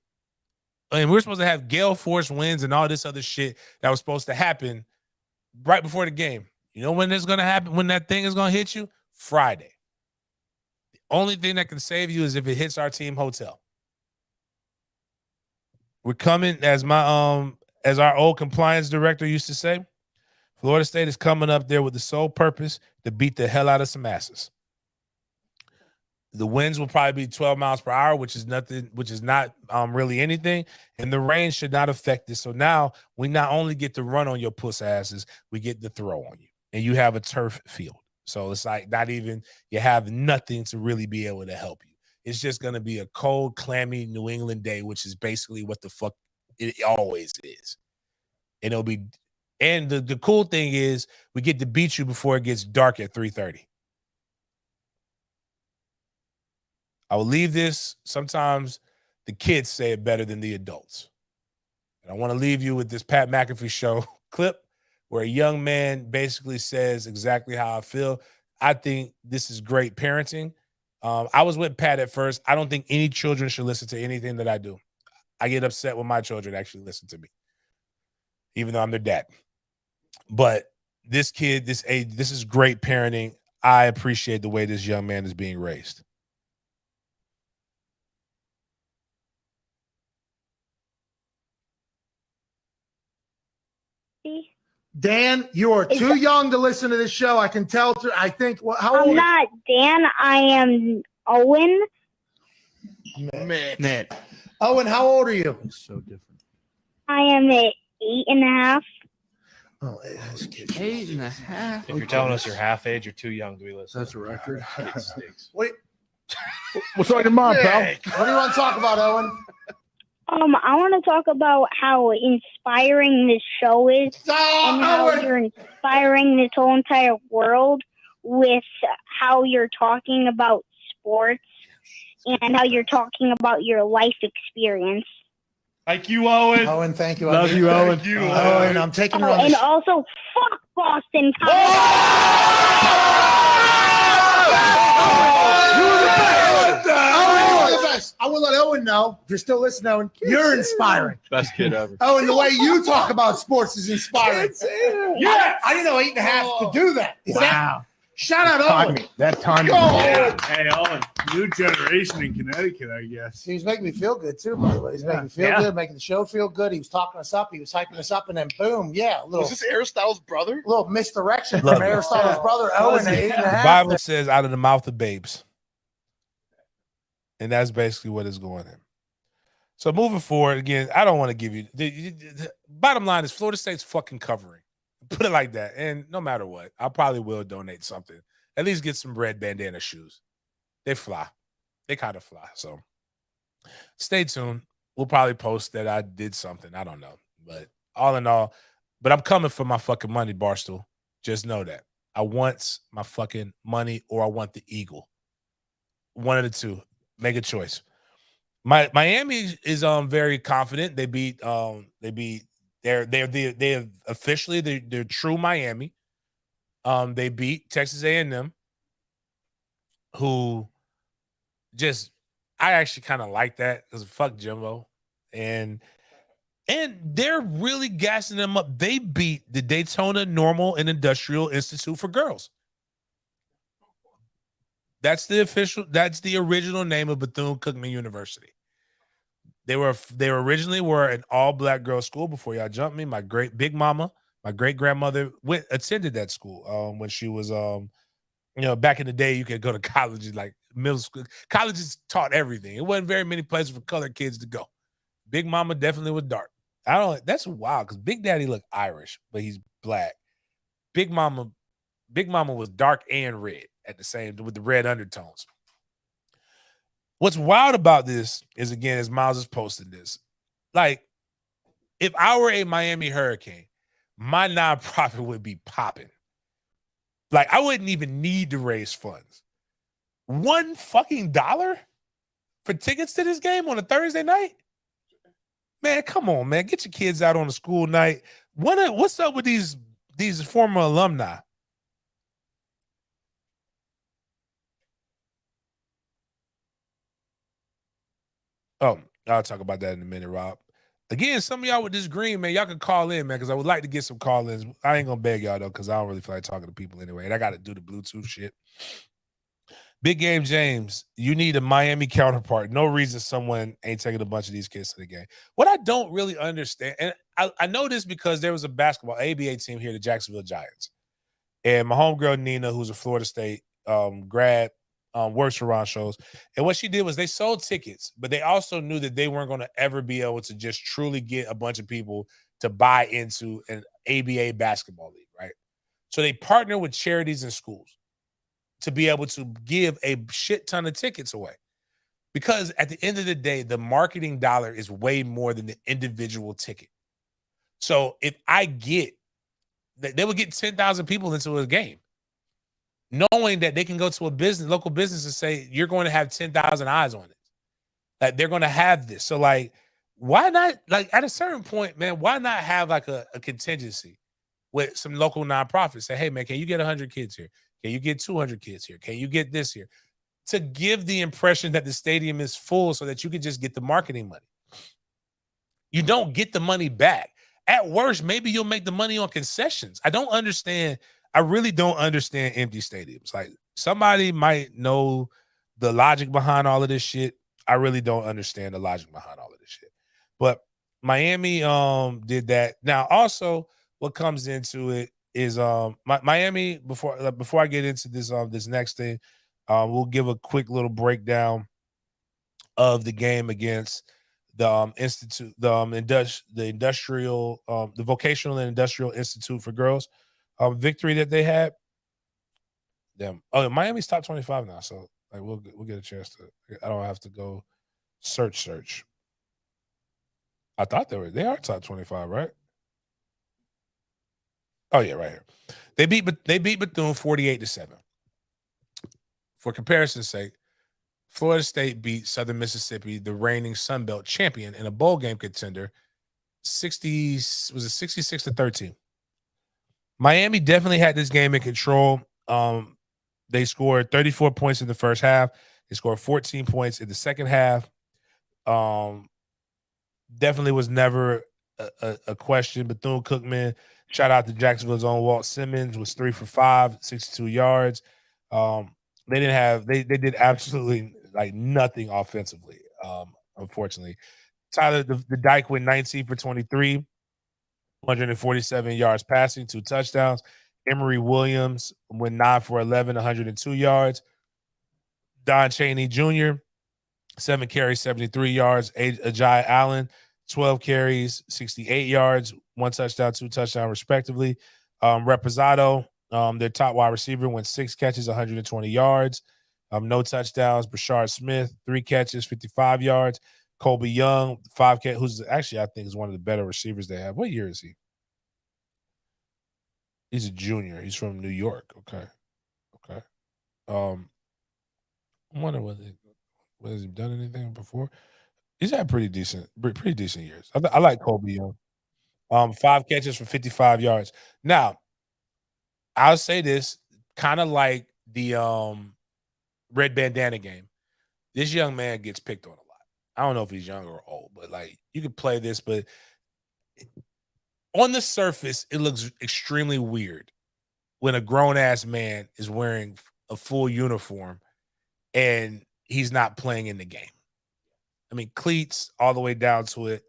Speaker 1: And we're supposed to have gale force winds and all this other shit that was supposed to happen right before the game. You know when it's going to happen? When that thing is going to hit you? Friday. The only thing that can save you is if it hits our team hotel. We're coming, as our old compliance director used to say, Florida State is coming up there with the sole purpose to beat the hell out of some asses. The winds will probably be 12 miles per hour, which is not really anything, and the rain should not affect this. So now we not only get to run on your puss asses, we get to throw on you, and you have a turf field. So it's like not even, you have nothing to really be able to help you. It's just going to be a cold, clammy New England day, which is basically what the fuck it always is. And it'll be, and the cool thing is we get to beat you before it gets dark at 3:30. I will leave this. Sometimes the kids say it better than the adults. And I want to leave you with this Pat McAfee show clip where a young man basically says exactly how I feel. I think this is great parenting. I was with Pat at first. I don't think any children should listen to anything that I do. I get upset when my children actually listen to me, even though I'm their dad. But this kid, this age, this is great parenting. I appreciate the way this young man is being raised.
Speaker 8: Dan, you are too young to listen to this show. I can tell. I think. How old?
Speaker 9: I'm not Dan. I am Owen.
Speaker 8: Matt. Owen, how old are you?
Speaker 10: It's so different.
Speaker 9: I am at 8.5.
Speaker 8: Oh,
Speaker 10: 8.5.
Speaker 11: If you're telling us you're half age, you're too young to be listening.
Speaker 10: That's a record.
Speaker 11: It stinks.
Speaker 8: What's on your mind, pal? What do you want to talk about, Owen?
Speaker 9: I want to talk about how inspiring this show is, and how you're inspiring this whole entire world with how you're talking about sports and how you're talking about your life experience.
Speaker 11: Thank you, Owen.
Speaker 8: Owen, thank you.
Speaker 10: Love you, Owen.
Speaker 11: Thank you,
Speaker 8: Owen, I'm taking you on
Speaker 9: And also, fuck Boston College.
Speaker 8: I will let Owen know, if you're still listening, Owen, you're inspiring.
Speaker 11: Best kid ever.
Speaker 8: Owen, the way you talk about sports is inspiring. Yeah, I didn't know 8.5 could do that.
Speaker 10: Wow.
Speaker 8: Shout out Owen.
Speaker 10: That time.
Speaker 8: Yeah.
Speaker 10: Hey, Owen. New generation in Connecticut, I guess.
Speaker 8: He was making me feel good, too, by the way. He's making me feel good, making the show feel good. He was talking us up. He was hyping us up, and then boom, a little.
Speaker 5: Was this Aristotle's brother?
Speaker 8: A little misdirection from Aristotle's brother, Owen, at 8.5.
Speaker 1: The Bible says out of the mouth of babes. And that's basically what is going on. So moving forward, again, I don't want to give you the bottom line is Florida State's fucking covering. Put it like that. And no matter what, I probably will donate something. At least get some red bandana shoes. They fly. They kind of fly. So stay tuned. We'll probably post that I did something. I don't know. But all in all, but I'm coming for my fucking money, Barstool. Just know that. I want my fucking money or I want the Eagle. One of the two. Make a choice. Miami is very confident. They're officially they're true Miami. They beat Texas A&M, who just I actually kind of like that because fuck Jimbo, and they're really gassing them up. They beat the Daytona Normal and Industrial Institute for Girls. That's the original name of Bethune-Cookman University. They originally were an all-black girls school before y'all jumped me. My great grandmother attended that school when she was back in the day. You could go to colleges like middle school. Colleges taught everything. It wasn't very many places for colored kids to go. Big Mama definitely was dark. That's wild because Big Daddy looked Irish, but he's black. Big Mama was dark and red at the same with the red undertones. What's wild about this is, again, as Miles is posting this, like, if I were a Miami Hurricane, my nonprofit would be popping. Like, I wouldn't even need to raise funds. $1 fucking for tickets to this game on a Thursday night? Man, come on, man. Get your kids out on a school night. What's up with these former alumni? Oh, I'll talk about that in a minute, Rob. Again, some of y'all with this green, man, y'all can call in, man, because I would like to get some call-ins. I ain't going to beg y'all, though, because I don't really feel like talking to people anyway, and I got to do the Bluetooth shit. Big Game James, you need a Miami counterpart. No reason someone ain't taking a bunch of these kids to the game. What I don't really understand, and I know this because there was a basketball ABA team here, the Jacksonville Giants. And my homegirl, Nina, who's a Florida State grad, works for Ron Shows. And what she did was they sold tickets, but they also knew that they weren't going to ever be able to just truly get a bunch of people to buy into an ABA basketball league, right? So they partner with charities and schools to be able to give a shit ton of tickets away. Because at the end of the day, the marketing dollar is way more than the individual ticket. So if I get that, they would get 10,000 people into a game, knowing that they can go to a local business and say, you're going to have 10,000 eyes on it. Like, they're going to have this. So, like, why not, like, at a certain point, man, why not have like a contingency with some local nonprofits? Say, hey, man, can you get 100 kids here? Can you get 200 kids here? Can you get this here? To give the impression that the stadium is full so that you can just get the marketing money. You don't get the money back. At worst, maybe you'll make the money on concessions. I don't understand. I really don't understand empty stadiums. Like, somebody might know the logic behind all of this shit. I really don't understand the logic behind all of this shit. But Miami did that. Now, also, what comes into it is Miami, before I get into this this next thing, we'll give a quick little breakdown of the game against the institute, the Vocational and Industrial Institute for Girls. Victory that they had. Them. Oh, Miami's top 25 now, so like we'll get a chance to. I don't have to go search. I thought they are top 25, right? Oh yeah, right here. They beat Bethune 48-7. For comparison's sake, Florida State beat Southern Mississippi, the reigning Sun Belt champion and a bowl game contender, 66-13. Miami definitely had this game in control. They scored 34 points in the first half. They scored 14 points in the second half. Definitely was never a question. Bethune-Cookman, shout out to Jacksonville's own Walt Simmons, was 3 for 5, 62 yards. They did absolutely like nothing offensively, unfortunately. Tyler the Dyke went 19 for 23, 147 yards passing, 2 touchdowns. Emory Williams went 9 for 11, 102 yards. Don Chaney Jr., 7 carries, 73 yards. Ajay Allen, 12 carries, 68 yards, 1 touchdown, 2 touchdowns, respectively. Reposado, their top wide receiver, went 6 catches, 120 yards. No touchdowns. Brashard Smith, 3 catches, 55 yards. Colby Young, 5 catches, who's actually, I think, is one of the better receivers they have. What year is he? He's a junior. He's from New York. Okay. I wonder whether has he done anything before? He's had pretty decent years. I like Colby Young. 5 catches for 55 yards. Now, I'll say this, kind of like the red bandana game. This young man gets picked on a lot. I don't know if he's young or old, but like you could play this, but on the surface, it looks extremely weird when a grown-ass man is wearing a full uniform and he's not playing in the game. I mean, cleats all the way down to it.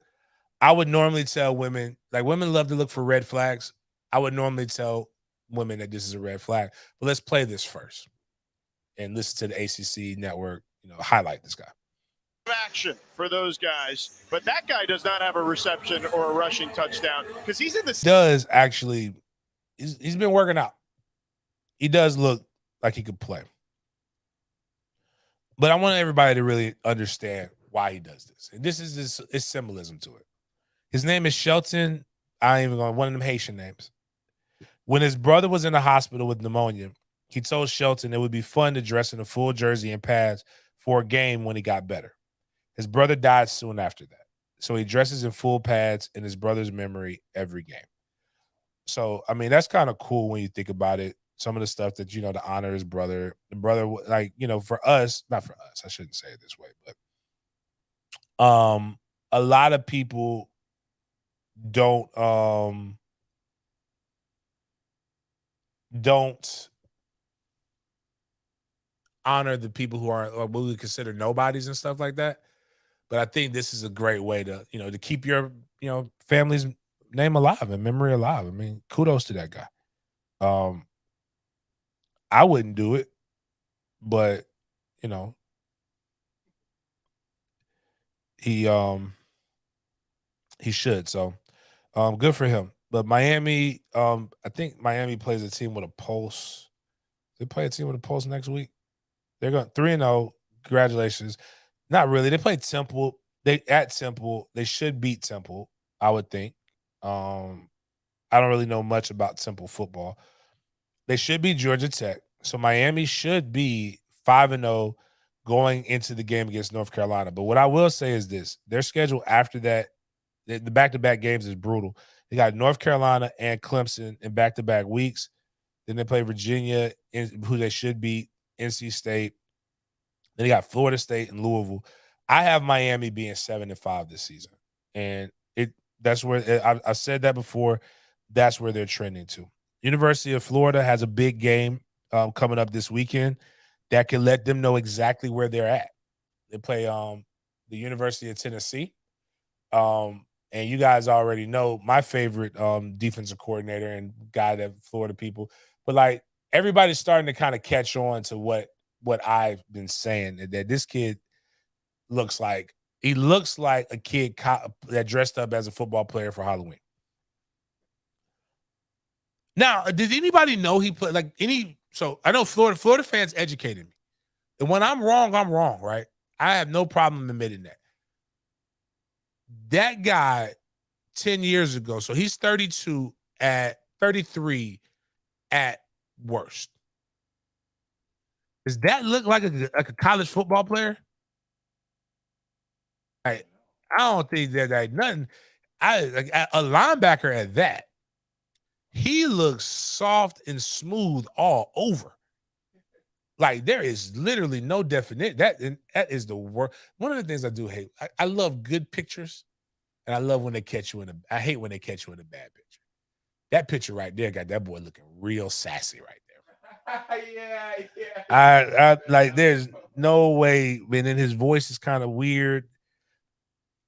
Speaker 1: I would normally tell women, like women love to look for red flags. I would normally tell women that this is a red flag. But let's play this first and listen to the ACC network, highlight this guy.
Speaker 12: Action for those guys, but that guy does not have a reception or a rushing touchdown because he's in the.
Speaker 1: Does actually, he's been working out. He does look like he could play. But I want everybody to really understand why he does this. And this is his symbolism to it. His name is Shelton. I ain't even going, one of them Haitian names. When his brother was in the hospital with pneumonia, he told Shelton it would be fun to dress in a full jersey and pads for a game when he got better. His brother died soon after that. So he dresses in full pads in his brother's memory every game. So, I mean, that's kind of cool when you think about it. Some of the stuff that, to honor his brother. The brother, like, for us, not for us, I shouldn't say it this way, but a lot of people don't honor the people who are what we consider nobodies and stuff like that. But I think this is a great way to, to keep your, family's name alive and memory alive. I mean, kudos to that guy. I wouldn't do it, but he should. So good for him. But Miami, I think Miami plays a team with a pulse. They play a team with a pulse next week. They're going 3-0. Congratulations. Not really. They played Temple. At Temple. They should beat Temple, I would think. I don't really know much about Temple football. They should be Georgia Tech. So Miami should be 5-0 going into the game against North Carolina. But what I will say is this. Their schedule after that, the back-to-back games is brutal. They got North Carolina and Clemson in back-to-back weeks. Then they play Virginia, who they should beat, NC State. Then they got Florida State and Louisville. I have Miami being 7-5 this season. And that's where I've said that before. That's where they're trending to. University of Florida has a big game coming up this weekend that can let them know exactly where they're at. They play the University of Tennessee. And you guys already know my favorite defensive coordinator and guy that Florida people. But like everybody's starting to kind of catch on to what I've been saying, that this kid looks like a kid that dressed up as a football player for Halloween. Now, did anybody know he played so I know Florida fans educated me. And when I'm wrong, right? I have no problem admitting that. That guy 10 years ago, so he's 32 at 33 at worst. Does that look like a college football player? I don't think that nothing. A linebacker at that. He looks soft and smooth all over. Like there is literally no definition. That is the worst. One of the things I do hate. I love good pictures, and I love when they catch you I hate when they catch you in a bad picture. That picture right there got that boy looking real sassy right there.
Speaker 2: Yeah.
Speaker 1: I like. There's no way. And then his voice is kind of weird.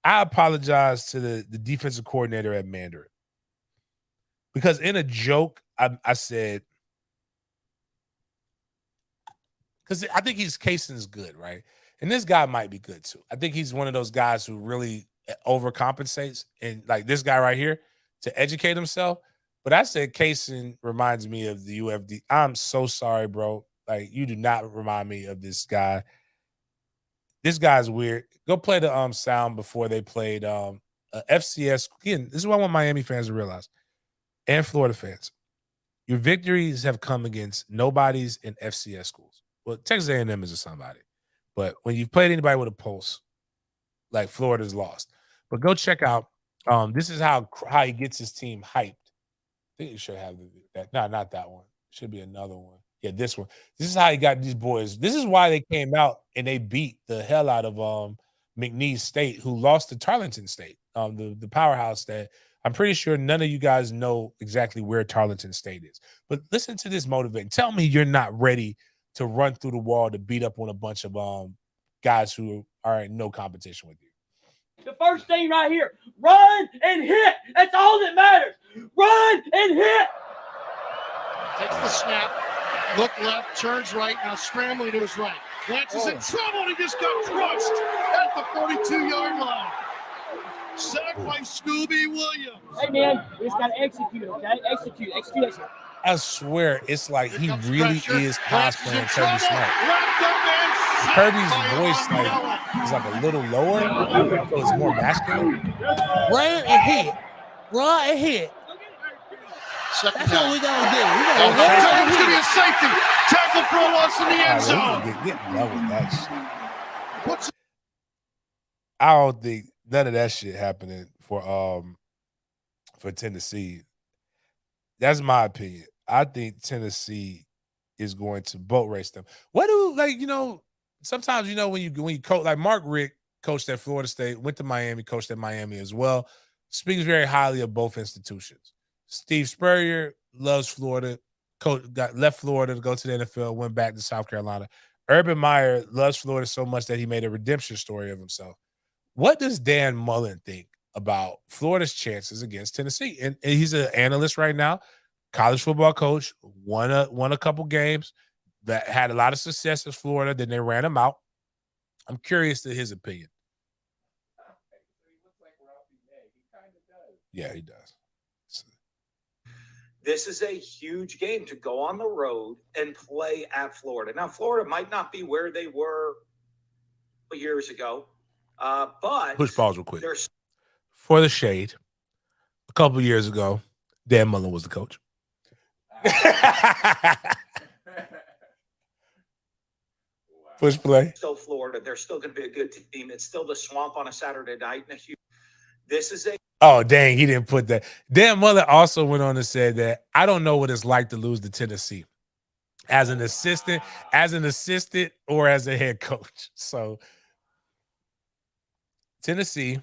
Speaker 1: I apologize to the defensive coordinator at Mandarin because in a joke, I said, because I think Cason's good, right? And this guy might be good too. I think he's one of those guys who really overcompensates, and like this guy right here to educate himself. But I said Cason reminds me of the UFD. I'm so sorry, bro. Like you do not remind me of this guy. This guy's weird. Go play the sound before they played FCS. Again, this is what I want Miami fans to realize, and Florida fans. Your victories have come against nobodies in FCS schools. Well, Texas A&M is a somebody. But when you've played anybody with a pulse, like Florida's lost. But go check out. This is how he gets his team hyped. I think you should have that. No, not that one. Should be another one. Yeah, this one. This is how he got these boys. This is why they came out and they beat the hell out of McNeese State, who lost to Tarleton State, the powerhouse that I'm pretty sure none of you guys know exactly where Tarleton State is. But listen to this motivating. Tell me you're not ready to run through the wall to beat up on a bunch of guys who are in no competition with you.
Speaker 6: The first thing right here, run and hit. That's all that matters. Run and hit.
Speaker 8: Takes the snap, look left, turns right, now scrambling to his right. Lance is in trouble and he just got crushed at the 42-yard line. Sacked by Scooby Williams.
Speaker 6: Hey, man, we just got to execute, okay? Execute.
Speaker 1: I swear, it's like he really is cosplaying Kirby Smart. Kirby's voice is like a little lower, so it's more masculine.
Speaker 8: Run and hit. Run and hit. That's what we gotta do. It's gonna be a safety. Tackle for a loss in the end zone.
Speaker 1: Get love with that shit. I don't think none of that shit happening for Tennessee. That's my opinion. I think Tennessee is going to boat race them. What do sometimes when you coach, like Mark Richt coached at Florida State, went to Miami, coached at Miami as well, speaks very highly of both institutions. Steve Spurrier loves Florida, left Florida to go to the NFL, went back to South Carolina. Urban Meyer loves Florida so much that he made a redemption story of himself. What does Dan Mullen think about Florida's chances against Tennessee? And he's an analyst right now, college football coach, won a couple games, that had a lot of success at Florida. Then they ran him out. I'm curious to his opinion. Yeah, he does.
Speaker 13: This is a huge game to go on the road and play at Florida. Now, Florida might not be where they were years ago, but
Speaker 1: push pause real quick. For the shade, a couple years ago, Dan Mullen was the coach. Push play.
Speaker 13: Still Florida. They're still going to be a good team. It's still the Swamp on a Saturday night. This is a.
Speaker 1: Oh, dang, he didn't put that. Dan Mullen also went on and said that I don't know what it's like to lose to Tennessee as an assistant, or as a head coach. So Tennessee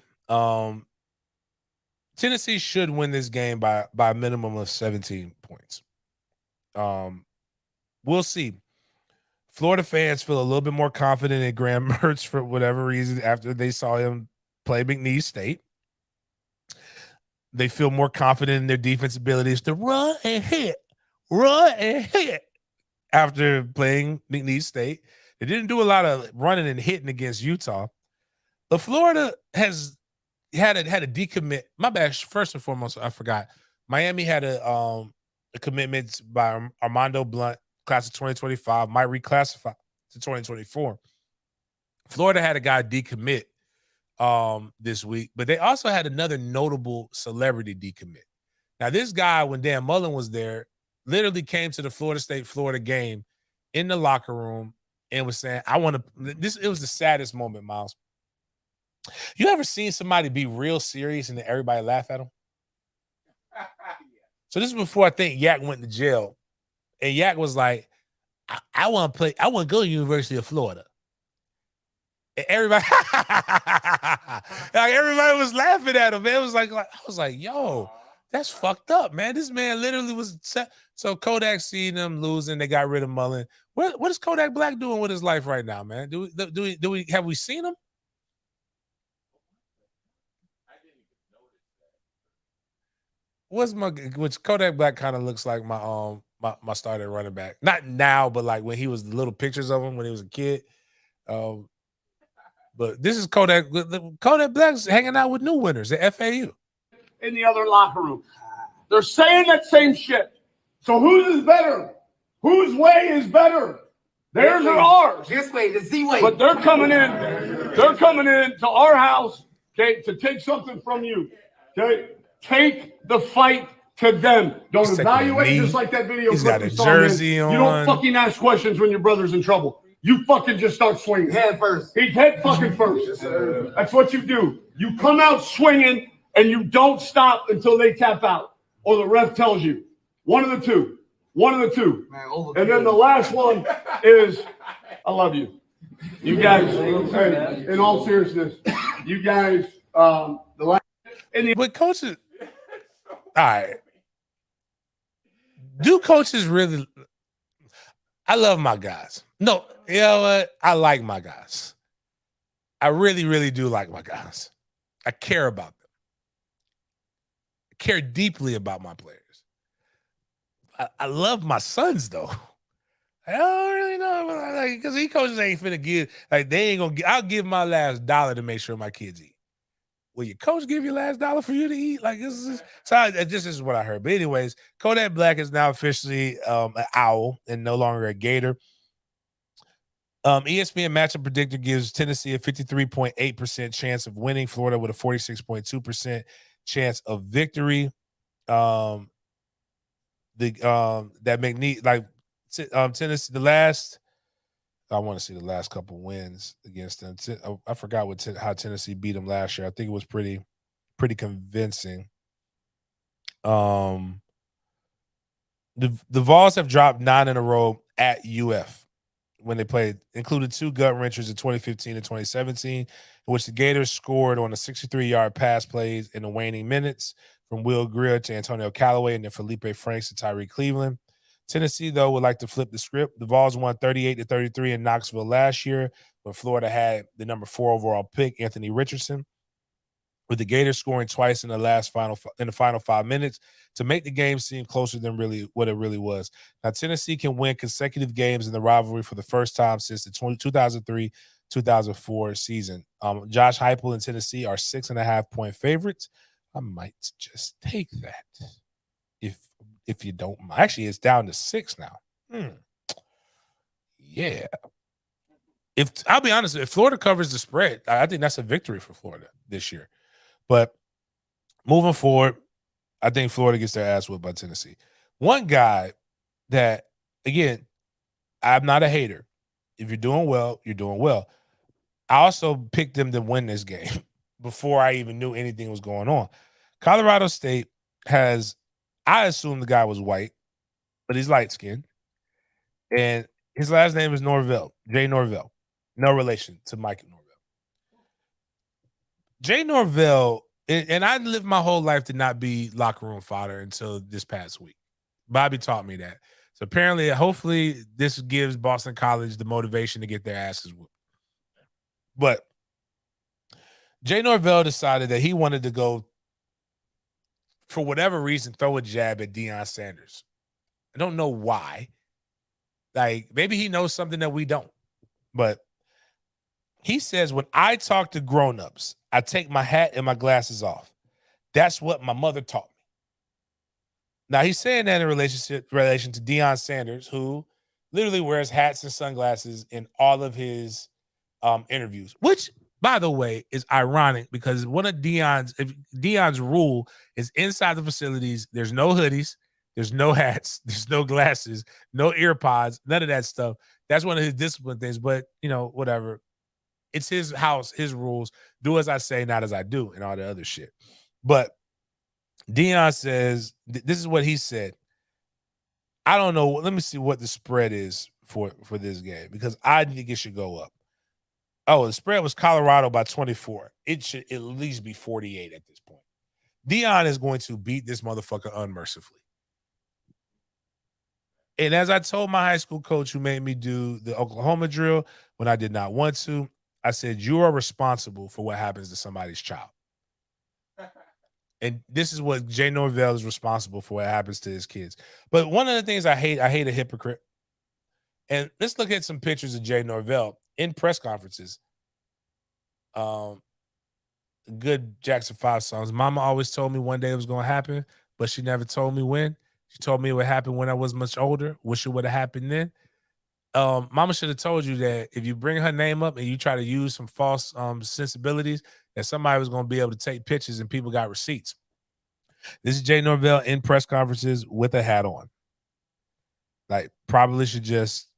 Speaker 1: should win this game by a minimum of 17 points. We'll see. Florida fans feel a little bit more confident in Graham Mertz for whatever reason after they saw him play McNeese State. They feel more confident in their defense abilities to run and hit after playing McNeese State. They didn't do a lot of running and hitting against Utah. But Florida has had a decommit. My bad. First and foremost, I forgot. Miami had a commitment by Armando Blunt, class of 2025, might reclassify to 2024. Florida had a guy decommit this week, but they also had another notable celebrity decommit. Now, this guy, when Dan Mullen was there, literally came to the Florida State-Florida game in the locker room and was saying, I want to – it was the saddest moment, Miles. You ever seen somebody be real serious and then everybody laugh at them? So this is before I think Yak went to jail. And Yak was like, I want to go to the University of Florida. And everybody was laughing at him, man. It was like I was like, yo, that's fucked up, man. This man literally was set. So Kodak seen them losing. They got rid of Mullen. What is Kodak Black doing with his life right now, man? Have we seen him? Which Kodak Black kind of looks like my starting running back. Not now, but like when he was the little pictures of him when he was a kid. But this is Kodak. Kodak Black's hanging out with new winners at FAU.
Speaker 2: In the other locker room. They're saying that same shit. So whose is better? Whose way is better? Theirs or ours?
Speaker 14: This way, the Z way.
Speaker 2: But they're coming in. They're coming in to our house, okay, to take something from you. Okay? Take the fight to them. Don't evaluate just like that video.
Speaker 1: He's got a jersey on.
Speaker 2: You don't fucking ask questions when your brother's in trouble. You fucking just start swinging.
Speaker 14: Head first.
Speaker 2: He's head fucking first. That's what you do. You come out swinging and you don't stop until they tap out or the ref tells you. One of the two. One of the two. Man, and then the last one is, I love you. You guys, in all seriousness, you guys, the last.
Speaker 1: But coaches, all right. Do coaches really? I love my guys. No, you know what? I like my guys. I really, really do like my guys. I care about them. I care deeply about my players. I love my sons though. I don't really know because he coaches ain't finna give they ain't gonna. I'll give my last dollar to make sure my kids eat. Will your coach give your last dollar for you to eat? Like this is this is what I heard. But anyways, Kodak Black is now officially an owl and no longer a Gator. ESPN matchup predictor gives Tennessee a 53.8% chance of winning, Florida with a 46.2% chance of victory. That McNeese Tennessee I want to see the last couple wins against them. I forgot how Tennessee beat them last year. I think it was pretty convincing. The Vols have dropped 9 in a row at UF when they played, included 2 gut wrenchers in 2015 and 2017, in which the Gators scored on a 63-yard pass plays in the waning minutes from Will Greer to Antonio Callaway and then Felipe Franks to Tyree Cleveland. Tennessee, though, would like to flip the script. The Vols won 38-33 in Knoxville last year when Florida had the number 4 overall pick, Anthony Richardson, with the Gators scoring twice in the final 5 minutes to make the game seem closer than really what it really was. Now, Tennessee can win consecutive games in the rivalry for the first time since the 2003-2004 season. Josh Heupel and Tennessee are 6.5-point favorites. I might just take that if you don't mind. Actually, it's down to 6 now. Yeah. If I'll be honest, if Florida covers the spread, I think that's a victory for Florida this year. But moving forward, I think Florida gets their ass whipped by Tennessee. One guy that, again, I'm not a hater. If you're doing well, you're doing well. I also picked them to win this game before I even knew anything was going on. Colorado State has, I assume the guy was white, but he's light-skinned. And his last name is Norvell, Jay Norvell. No relation to Mike Norvell. Jay Norvell, and I lived my whole life to not be locker room fodder until this past week. Bobby taught me that. So apparently, hopefully, this gives Boston College the motivation to get their asses whooped. But Jay Norvell decided that he wanted to go, for whatever reason, throw a jab at Deion Sanders. I don't know why. Like, maybe he knows something that we don't. But he says, when I talk to grown-ups, I take my hat and my glasses off. That's what my mother taught me. Now, he's saying that in relation to Deion Sanders, who literally wears hats and sunglasses in all of his interviews, which, by the way, is ironic because one of Deion's rule is inside the facilities, there's no hoodies, there's no hats, there's no glasses, no ear pods, none of that stuff. That's one of his discipline things, but, whatever. It's his house, his rules. Do as I say, not as I do, and all the other shit. But Deion says, this is what he said. I don't know. Let me see what the spread is for this game because I think it should go up. Oh, the spread was Colorado by 24. It should at least be 48 at this point. Deion is going to beat this motherfucker unmercifully. And as I told my high school coach who made me do the Oklahoma drill when I did not want to, I said, you are responsible for what happens to somebody's child. And this is what Jay Norvell is responsible for, what happens to his kids. But one of the things I hate a hypocrite. And let's look at some pictures of Jay Norvell in press conferences. Good Jackson 5 songs. Mama always told me one day it was going to happen, but she never told me when. She told me it would happen when I was much older. Wish it would have happened then. Mama should have told you that if you bring her name up and you try to use some false sensibilities, that somebody was going to be able to take pictures and people got receipts. This is Jay Norvell in press conferences with a hat on. Like, probably should just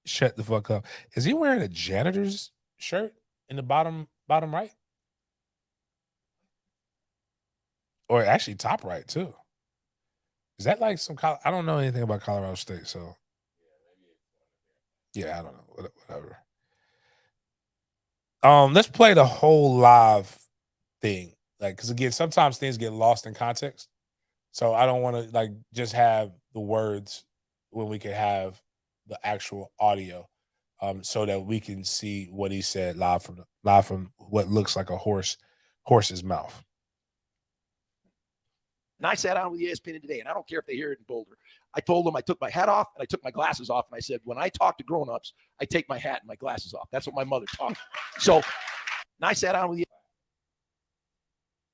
Speaker 1: shut the fuck up. Is he wearing a janitor's shirt in the bottom right? Or actually top right, too. Is that like some I don't know anything about Colorado State, so yeah, I don't know. Whatever. Let's play the whole live thing. Like, because again, sometimes things get lost in context. So I don't want to just have the words when we can have the actual audio, so that we can see what he said live from what looks like a horse's mouth.
Speaker 14: And I sat down with ESPN today, and I don't care if they hear it in Boulder. I told them I took my hat off and I took my glasses off, and I said, when I talk to grown-ups, I take my hat and my glasses off. That's what my mother taught me. So, and I sat down with you.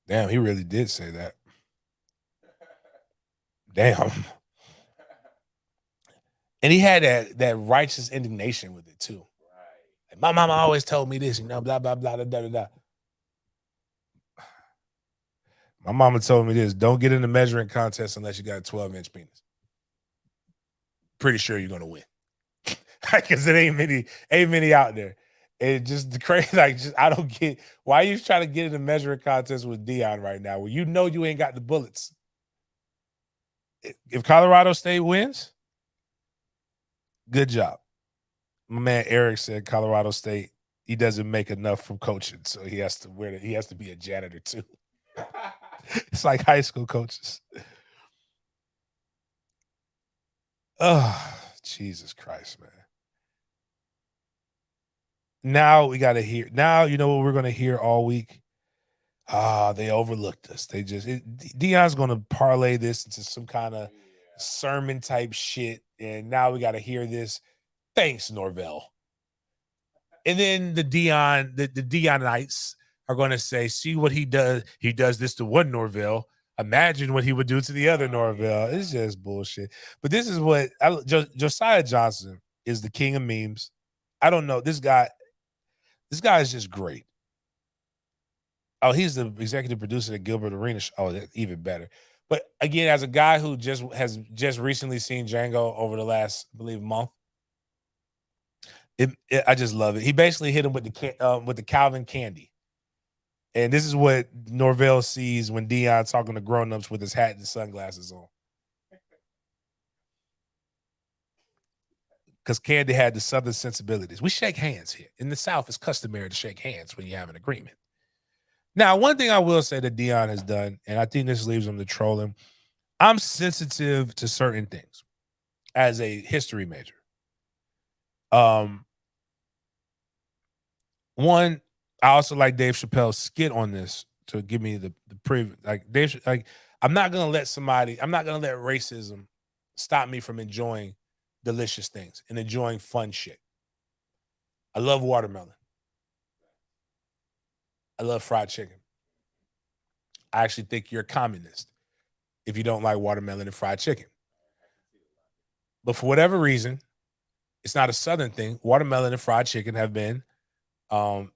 Speaker 1: Damn, he really did say that. Damn. And he had that righteous indignation with it too. Like, my mama always told me this, blah, blah, blah, blah, blah, blah. My mama told me this: don't get in the measuring contest unless you got a 12-inch penis. Pretty sure you're gonna win, because it ain't many out there. It just the crazy. Like, I don't get why you trying to get in the measuring contest with Dion right now, where you know you ain't got the bullets. If Colorado State wins, good job. My man Eric said Colorado State, he doesn't make enough from coaching, so he has to be a janitor too. It's like high school coaches. Oh, Jesus Christ, man. Now we got to hear. Now you know what we're going to hear all week? They overlooked us. Dion's going to parlay this into some kind of sermon type shit. And now we got to hear this. Thanks, Norvell. And then the Dionites are going to say, see what he does. He does this to one Norvell. Imagine what he would do to the other Norvell. It's just bullshit. But this is what Josiah Johnson is the king of memes. I don't know. This guy is just great. Oh, he's the executive producer at Gilbert Arenas. Oh, that's even better. But again, as a guy who has recently seen Django over the last, I believe, month, I just love it. He basically hit him with the Calvin candy. And this is what Norvell sees when Dion talking to grown-ups with his hat and sunglasses on. Because Candy had the Southern sensibilities. We shake hands here. In the South, it's customary to shake hands when you have an agreement. Now, one thing I will say that Dion has done, and I think this leaves him to troll him, I'm sensitive to certain things as a history major. One, I also like Dave Chappelle's skit on this to give me the preview. I'm not gonna let racism stop me from enjoying delicious things and enjoying fun shit. I love watermelon. I love fried chicken. I actually think you're a communist if you don't like watermelon and fried chicken. But for whatever reason, it's not a Southern thing. Watermelon and fried chicken have been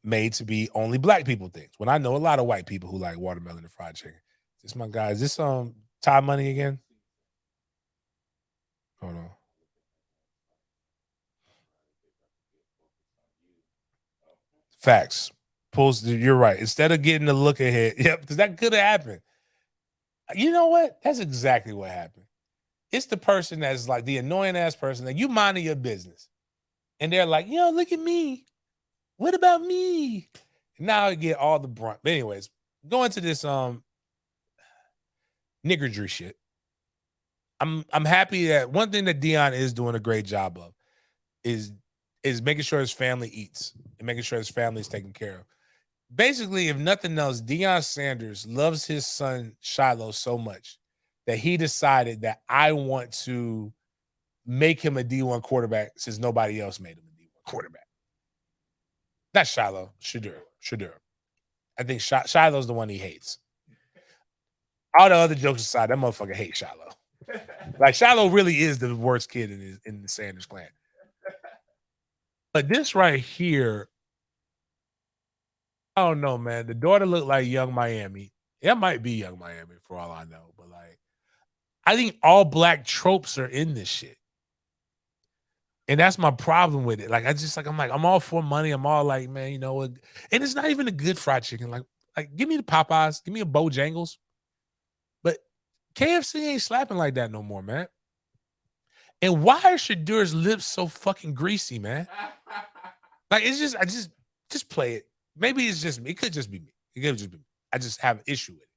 Speaker 1: made to be only black people things. When I know a lot of white people who like watermelon and fried chicken. This my guy. Is this Ty Money again? Hold on. Facts. You're right. Instead of getting the look ahead, yep, because that could have happened. You know what? That's exactly what happened. It's the person that's like the annoying ass person that you minding your business. And they're like, look at me. What about me? Now I get all the brunt. But anyways, going to this niggardry shit. I'm happy that one thing that Dion is doing a great job of is making sure his family eats and making sure his family is taken care of. Basically, if nothing else, Deion Sanders loves his son Shiloh so much that he decided that I want to make him a D1 quarterback since nobody else made him a D1 quarterback. Not Shiloh, Shadur. I think Shiloh's the one he hates. All the other jokes aside, that motherfucker hates Shiloh. Like, Shiloh really is the worst kid in the Sanders clan. But this right here, I don't know, man. The daughter looked like Young Miami. It might be Young Miami for all I know. But, like, I think all black tropes are in this shit. And that's my problem with it. Like, I'm all for money. I'm all like, man, and it's not even a good fried chicken. Like give me the Popeyes. Give me a Bojangles. But KFC ain't slapping like that no more, man. And why are Shadur's lips so fucking greasy, man? Like, it's just, just play it. Maybe it's just me. It could just be me. It could just be me. I just have an issue with it.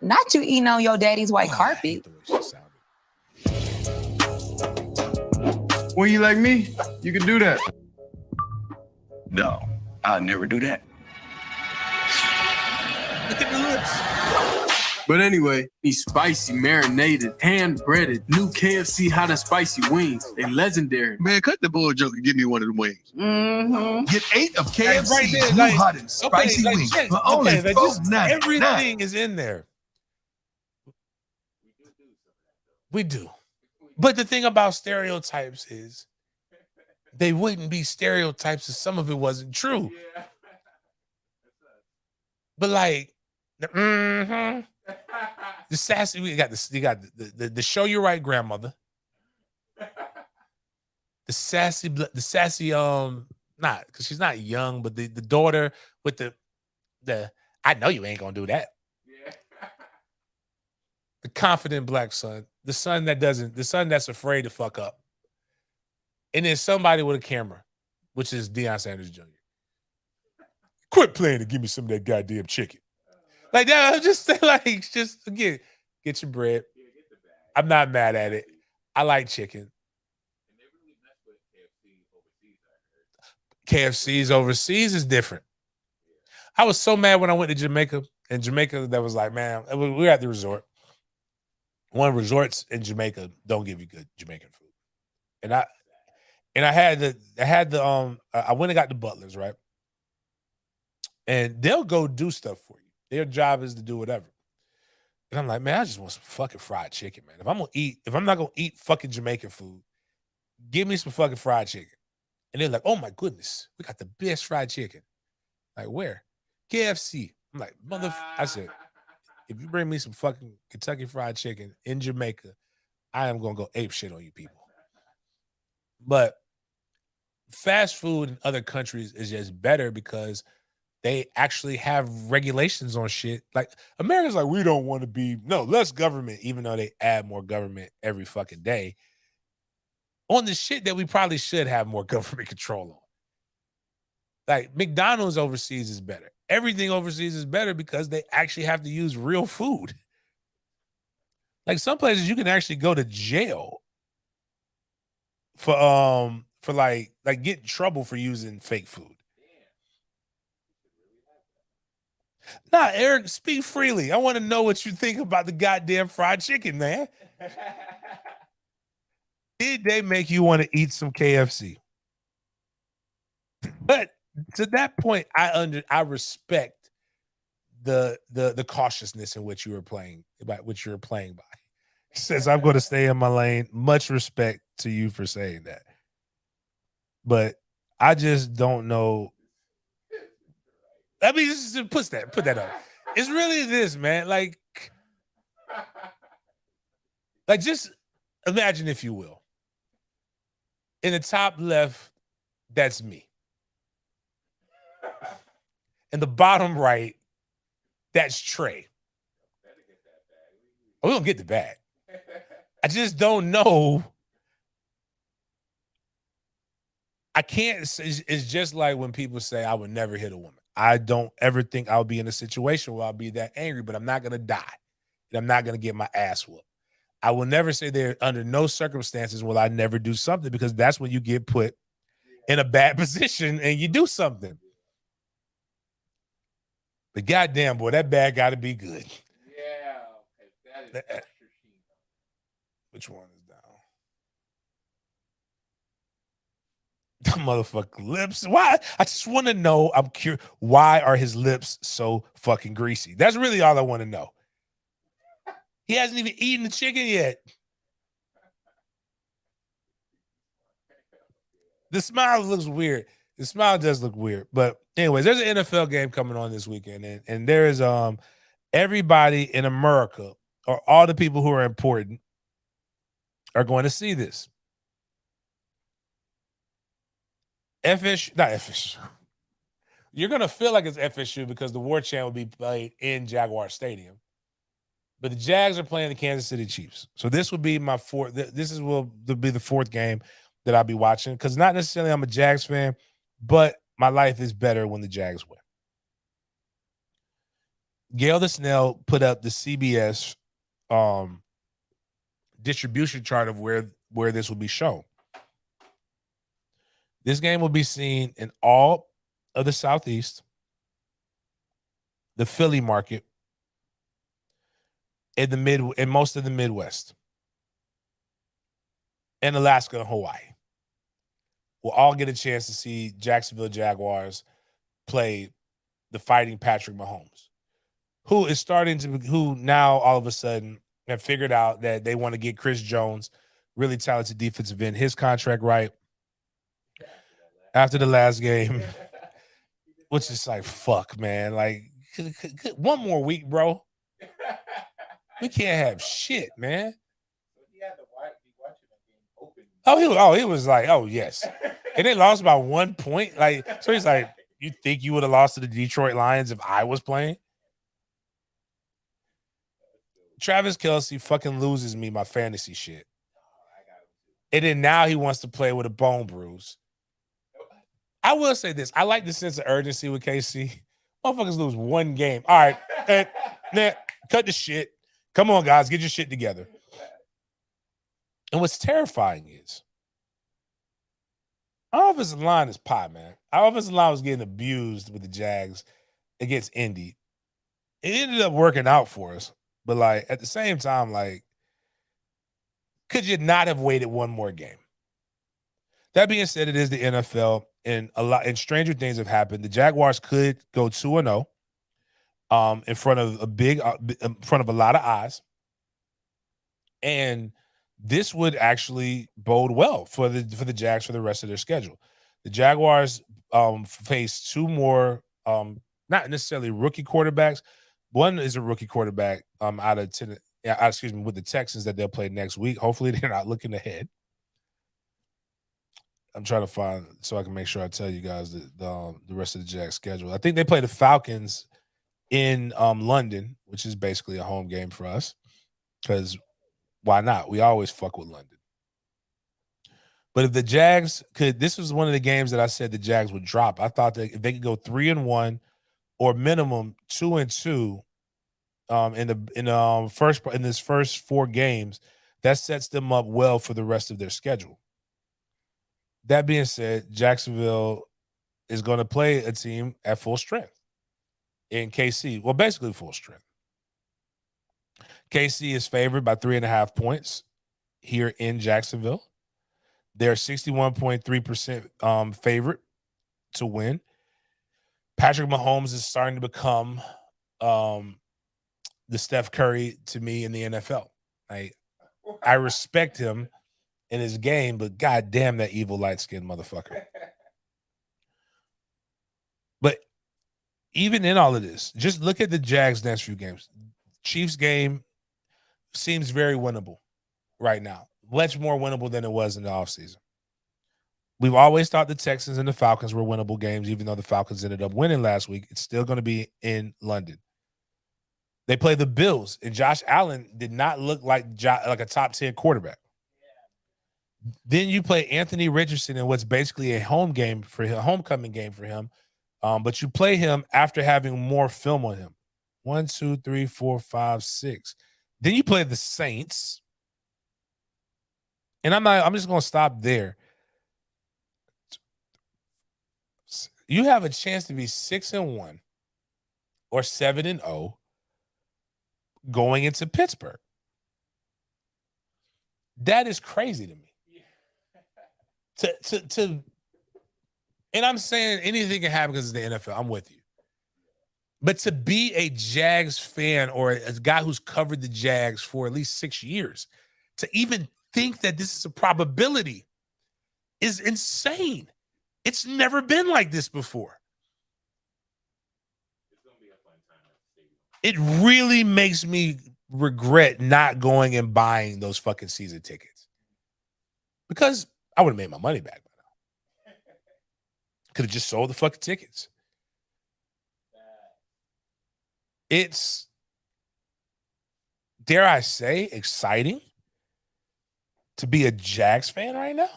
Speaker 15: Not you eating on your daddy's white carpet.
Speaker 16: When you like me, you can do that.
Speaker 17: No, I'll never do that.
Speaker 16: Look at the lips. But anyway, these spicy, marinated, hand-breaded, new KFC hot and spicy wings. They legendary.
Speaker 17: Man, cut the bull joke and give me one of the wings.
Speaker 15: Mm-hmm.
Speaker 17: Get 8 of KFC's
Speaker 1: right there,
Speaker 17: new
Speaker 1: like,
Speaker 17: hot and spicy
Speaker 1: like,
Speaker 17: wings
Speaker 1: shit,
Speaker 17: for only
Speaker 1: okay, but just
Speaker 17: $4.99.
Speaker 1: everything is in there. We do. But the thing about stereotypes is they wouldn't be stereotypes if some of it wasn't true. But like the sassy, you got the show you right grandmother. The sassy, not because she's not young, but the daughter with the I know you ain't gonna do that. The confident black son, the son that's afraid to fuck up. And then somebody with a camera, which is Deion Sanders Jr. Quit playing and give me some of that goddamn chicken. Like that, just again, get your bread. I'm not mad at it. I like chicken. KFC's overseas is different. I was so mad when I went to Jamaica. And Jamaica, that was like, man, we were at the resort. One resorts in Jamaica don't give you good Jamaican food. And I went and got the butlers, right? And they'll go do stuff for you. Their job is to do whatever. And I'm like, man, I just want some fucking fried chicken, man. If I'm not gonna eat fucking Jamaican food, give me some fucking fried chicken. And they're like, oh my goodness, we got the best fried chicken. Like, where? KFC. I'm like, I said, if you bring me some fucking Kentucky Fried Chicken in Jamaica, I am gonna go ape shit on you people. But fast food in other countries is just better because they actually have regulations on shit. Like America's like, we don't want to be less government, even though they add more government every fucking day on the shit that we probably should have more government control on. Like McDonald's overseas is better. Everything overseas is better because they actually have to use real food. Like some places you can actually go to jail for like get in trouble for using fake food. Nah, Eric, speak freely. I want to know what you think about the goddamn fried chicken, man. Did they make you want to eat some KFC? But to that point, I respect the cautiousness in which you were playing by. He says, I'm going to stay in my lane. Much respect to you for saying that. But I just don't know. I mean, just put that up. It's really this, man. Like just imagine, if you will. In the top left, that's me. In the bottom right, that's Trey. We don't get the bag. I just don't know. I can't. It's just like when people say I would never hit a woman. I don't ever think I'll be in a situation where I'll be that angry, but I'm not going to die. And I'm not going to get my ass whooped. I will never say there under no circumstances will I never do something, because that's when you get put in a bad position and you do something. But goddamn, boy, that bag got to be good.
Speaker 4: Yeah. Okay. That is extra sheen.
Speaker 1: Which one is down? The motherfucking lips. Why? I just want to know. I'm curious. Why are his lips so fucking greasy? That's really all I want to know. He hasn't even eaten the chicken yet. The smile looks weird. The smile does look weird. But anyways, there's an NFL game coming on this weekend. And there is everybody in America, or all the people who are important, are going to see this. FSU, not FSU. You're going to feel like it's FSU because the war chant will be played in Jaguar Stadium. But the Jags are playing the Kansas City Chiefs. So this will be my fourth. This will be the fourth game that I'll be watching, because not necessarily I'm a Jags fan, but my life is better when the Jags win. Gail the Snail put up the CBS distribution chart of where this will be shown. This game will be seen in all of the Southeast, the Philly market, in most of the Midwest, and Alaska and Hawaii. We'll all get a chance to see Jacksonville Jaguars play the Fighting Patrick Mahomes, who now all of a sudden have figured out that they want to get Chris Jones, really talented defensive end, his contract right after the last game, which is like, fuck, man. Like, one more week, bro. We can't have shit, man. He was like, oh, yes. And they lost by 1 point. Like, so he's like, you think you would have lost to the Detroit Lions if I was playing? Travis Kelce fucking loses me my fantasy shit. And then now he wants to play with a bone bruise. I will say this. I like the sense of urgency with KC. Motherfuckers lose one game. All right. Cut the shit. Come on, guys. Get your shit together. And what's terrifying is our offensive line is pie, man. Our offensive line was getting abused with the Jags against Indy. It ended up working out for us. But, like, at the same time, like, could you not have waited one more game? That being said, it is the NFL, and stranger things have happened. The Jaguars could go 2-0 in front of a lot of eyes. And this would actually bode well for the Jags for the rest of their schedule. The Jaguars face two more, not necessarily rookie quarterbacks. One is a rookie quarterback with the Texans that they'll play next week. Hopefully, they're not looking ahead. I'm trying to find so I can make sure I tell you guys the rest of the Jags schedule. I think they play the Falcons in London, which is basically a home game for us. Because why not? We always fuck with London. But if the Jags this was one of the games that I said the Jags would drop. I thought that if they could go 3-1 or minimum 2-2 in this first 4 games, that sets them up well for the rest of their schedule. That being said, Jacksonville is going to play a team at full strength in KC. Well, basically full strength. KC is favored by 3.5 points here in Jacksonville. They're 61.3% favorite to win. Patrick Mahomes is starting to become the Steph Curry to me in the NFL. I respect him in his game, but goddamn that evil light-skinned motherfucker. But even in all of this, just look at the Jags' next few games. Chiefs game seems very winnable right now. Much more winnable than it was in the offseason. We've always thought the Texans and the Falcons were winnable games, even though the Falcons ended up winning last week. It's still going to be in London. They play the Bills, and Josh Allen did not look like a top 10 quarterback. Then you play Anthony Richardson in what's basically a homecoming game for him. But you play him after having more film on him. 1, 2, 3, 4, 5, 6. Then you play the Saints. And I'm just going to stop there. You have a chance to be 6-1 or 7-0 going into Pittsburgh. That is crazy to me. And I'm saying anything can happen because it's the NFL. I'm with you. But to be a Jags fan or a guy who's covered the Jags for at least 6 years, to even think that this is a probability is insane. It's never been like this before. It really makes me regret not going and buying those fucking season tickets. Because I would have made my money back by now. Could have just sold the fucking tickets. It's, dare I say, exciting to be a Jags fan right now.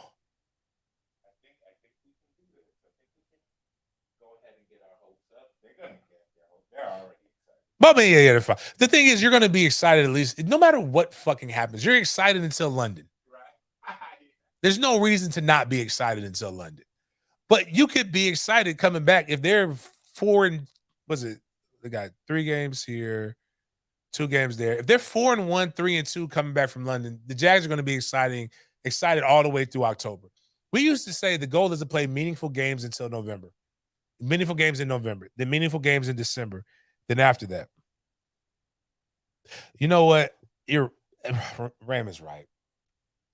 Speaker 1: Go ahead and get our hopes up. They're going to get their hopes. They're already excited. But I mean, yeah, they're fine. The thing is, you're going to be excited at least, no matter what fucking happens. You're excited until London. There's no reason to not be excited until London. But you could be excited coming back if they're 4 was it? They got 3 games here, 2 games there. If they're 4-1, 3-2 coming back from London, the Jags are going to be excited all the way through October. We used to say the goal is to play meaningful games until November. Meaningful games in November, then meaningful games in December. Then after that, you know what? Ram is right.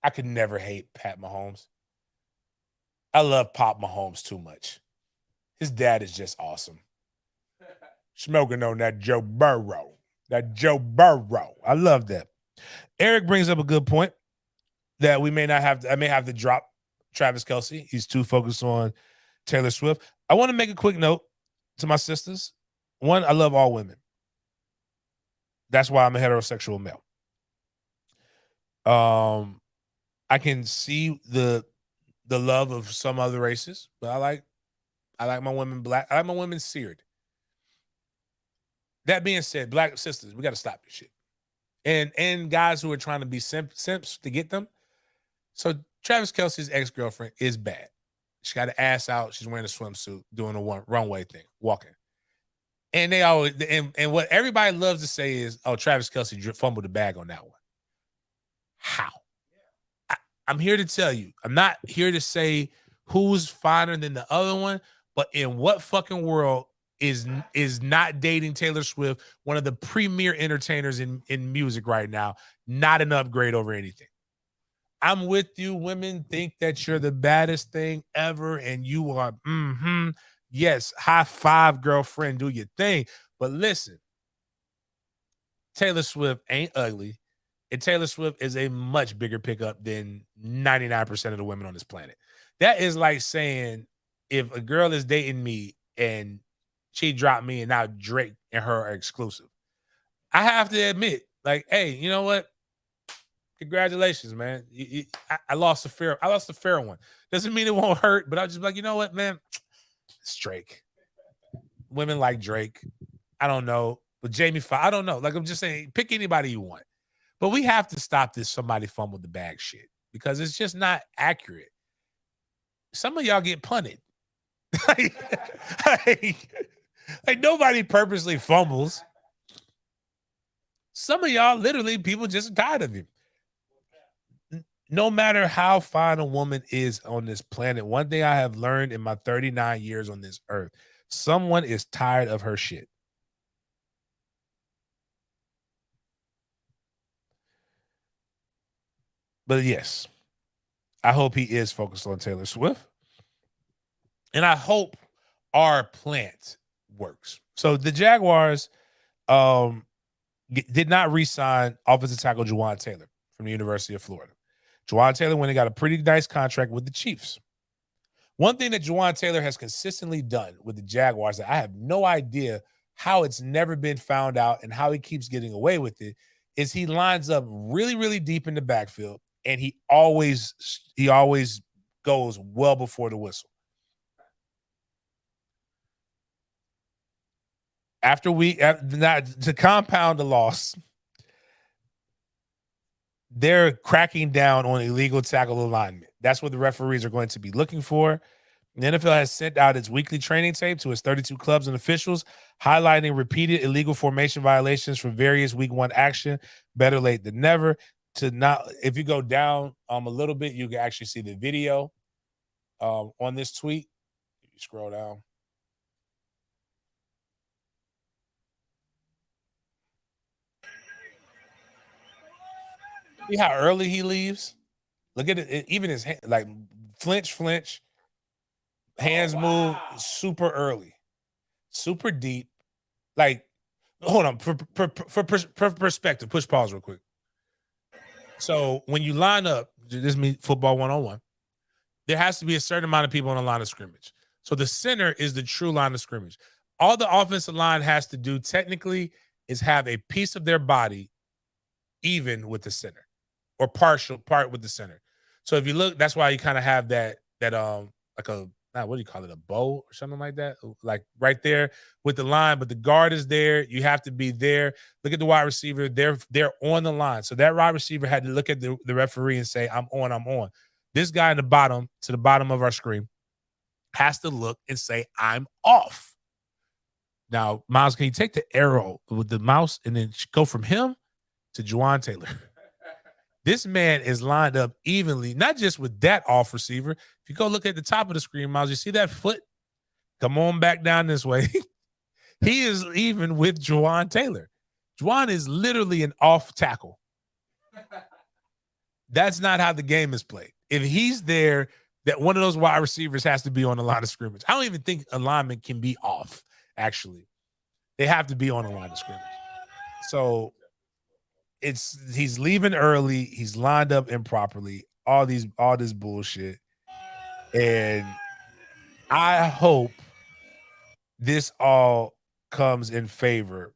Speaker 1: I could never hate Pat Mahomes. I love Pop Mahomes too much. His dad is just awesome. Smoking on that Joe Burrow. I love that. Eric brings up a good point that I may have to drop Travis Kelce. He's too focused on Taylor Swift. I want to make a quick note to my sisters. One, I love all women. That's why I'm a heterosexual male. I can see the love of some other races, but I like my women black. I like my women seared. That being said, black sisters, we got to stop this shit. And guys who are trying to be simps to get them. So Travis Kelce's ex-girlfriend is bad. She got her ass out. She's wearing a swimsuit, doing a runway thing, walking. And they always and what everybody loves to say is, "Oh, Travis Kelce fumbled the bag on that one." How? I'm here to tell you. I'm not here to say who's finer than the other one, but in what fucking world is not dating Taylor Swift, one of the premier entertainers in music right now, not an upgrade over anything? I'm with you. Women think that you're the baddest thing ever, and you are, yes, high five, girlfriend, do your thing. But listen, Taylor Swift ain't ugly. And Taylor Swift is a much bigger pickup than 99% of the women on this planet. That is like saying if a girl is dating me and she dropped me and now Drake and her are exclusive. I have to admit, like, hey, you know what? Congratulations, man. I lost a fair one. Doesn't mean it won't hurt, but I'll just be like, you know what, man? It's Drake. Women like Drake. I don't know. But Jamie Foxx, I don't know. Like, I'm just saying, pick anybody you want. But we have to stop this somebody fumbled the bag shit because it's just not accurate. Some of y'all get punted. like nobody purposely fumbles. Some of y'all, literally, people just are tired of you. No matter how fine a woman is on this planet, one thing I have learned in my 39 years on this earth, someone is tired of her shit. But yes, I hope he is focused on Taylor Swift. And I hope our plant works. So the Jaguars did not re-sign offensive tackle Juwan Taylor from the University of Florida. Juwan Taylor went and got a pretty nice contract with the Chiefs. One thing that Juwan Taylor has consistently done with the Jaguars that I have no idea how it's never been found out and how he keeps getting away with it is he lines up really, really deep in the backfield. And he always goes well before the whistle. To compound the loss, they're cracking down on illegal tackle alignment. That's what the referees are going to be looking for. The NFL has sent out its weekly training tape to its 32 clubs and officials, highlighting repeated illegal formation violations from various week 1 action. Better late than never. If you go down a little bit, you can actually see the video on this tweet. You scroll down. See how early he leaves? Look at it. Even his hand, like flinch, hands move super early, super deep. Like, hold on, for perspective, push pause real quick. So when you line up, this means football 101, there has to be a certain amount of people on the line of scrimmage. So the center is the true line of scrimmage. All the offensive line has to do technically is have a piece of their body even with the center or part with the center. So if you look, that's why you kind of have that like a what do you call it, a bow or something like that? Like right there with the line, but the guard is there. You have to be there. Look at the wide receiver. They're on the line. So that wide receiver had to look at the referee and say, I'm on, I'm on. This guy in the bottom, to the bottom of our screen, has to look and say, I'm off. Now, Miles, can you take the arrow with the mouse and then go from him to Juwan Taylor? This man is lined up evenly, not just with that off receiver. If you go look at the top of the screen, Miles, you see that foot? Come on back down this way. He is even with Juwan Taylor. Juwan is literally an off tackle. That's not how the game is played. If he's there, that one of those wide receivers has to be on the line of scrimmage. I don't even think a lineman can be off, actually. They have to be on the line of scrimmage. So he's leaving early, he's lined up improperly, all this bullshit. And I hope this all comes in favor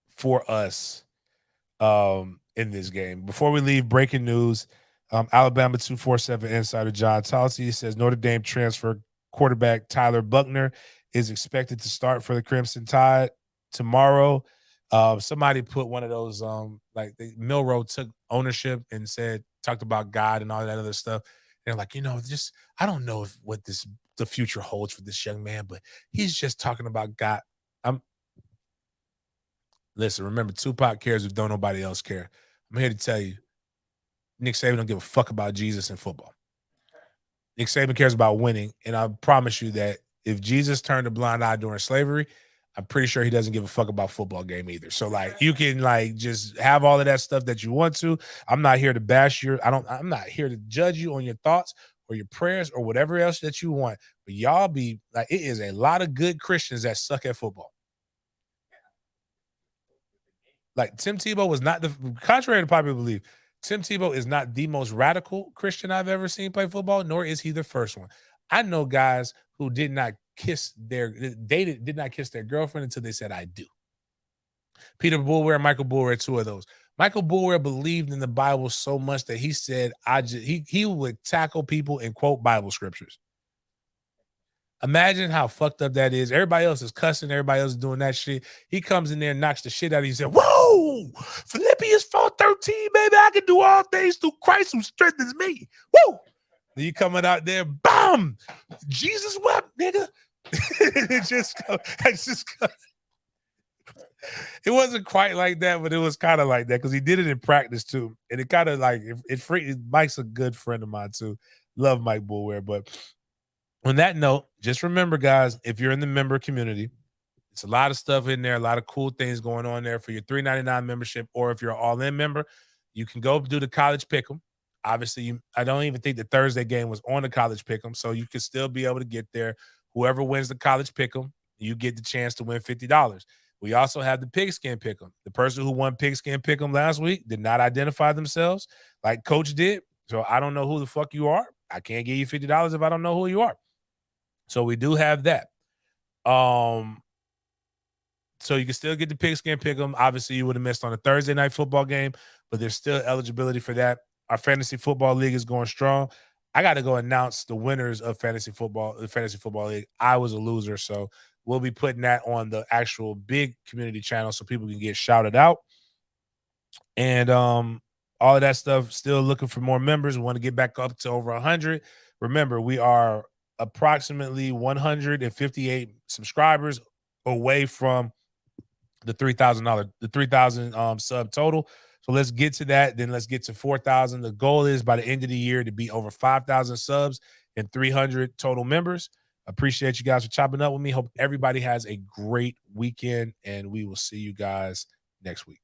Speaker 1: for us in this game. Before we leave, breaking news. Alabama 247 insider John Tolsey says Notre Dame transfer quarterback Tyler Buckner is expected to start for the Crimson Tide tomorrow. Somebody put one of those Milroe took ownership and talked about God and all that other stuff. And they're like, I don't know what the future holds for this young man, but he's just talking about God. Listen, remember, Tupac cares if don't nobody else care. I'm here to tell you, Nick Saban don't give a fuck about Jesus in football. Nick Saban cares about winning, and I promise you that if Jesus turned a blind eye during slavery, I'm pretty sure he doesn't give a fuck about football game either. So you can just have all of that stuff that you want to. I'm not here to bash I'm not here to judge you on your thoughts or your prayers or whatever else that you want. But y'all be it is a lot of good Christians that suck at football. Tim Tebow was not contrary to popular belief, Tim Tebow is not the most radical Christian I've ever seen play football, nor is he the first one. I know guys who did not kiss their girlfriend until they said I do. Peter Boulware, Michael Boulware, two of those. Michael Boulware believed in the Bible so much that he said he would tackle people and quote Bible scriptures. Imagine how fucked up that is. Everybody else is cussing. Everybody else is doing that shit. He comes in there and knocks the shit out of you and says, whoa, Philippians 4:13, baby, I can do all things through Christ who strengthens me. Woo! You coming out there, bam! Jesus wept, nigga. It wasn't quite like that, but it was kind of like that because he did it in practice too. And it kind of Mike's a good friend of mine too. Love Mike Boulware, but on that note, just remember, guys, if you're in the member community, it's a lot of stuff in there, a lot of cool things going on there for your $3.99 membership, or if you're an all-in member, you can go do the college pick'em. Obviously, I don't even think the Thursday game was on the college pick'em, so you can still be able to get there. Whoever wins the college pick'em, you get the chance to win $50. We also have the pigskin pick'em. The person who won pigskin pick'em last week did not identify themselves like Coach did, so I don't know who the fuck you are. I can't give you $50 if I don't know who you are. So we do have that. So you can still get the pigskin pick'em. Obviously, you would have missed on a Thursday night football game, but there's still eligibility for that. Our fantasy football league is going strong. I got to go announce the winners of the fantasy football league. I was a loser, so we'll be putting that on the actual big community channel so people can get shouted out. And all of that stuff, still looking for more members. We want to get back up to over 100. Remember, we are approximately 158 subscribers away from the $3,000 sub total. So let's get to that. Then let's get to 4,000. The goal is by the end of the year to be over 5,000 subs and 300 total members. Appreciate you guys for chopping up with me. Hope everybody has a great weekend, and we will see you guys next week.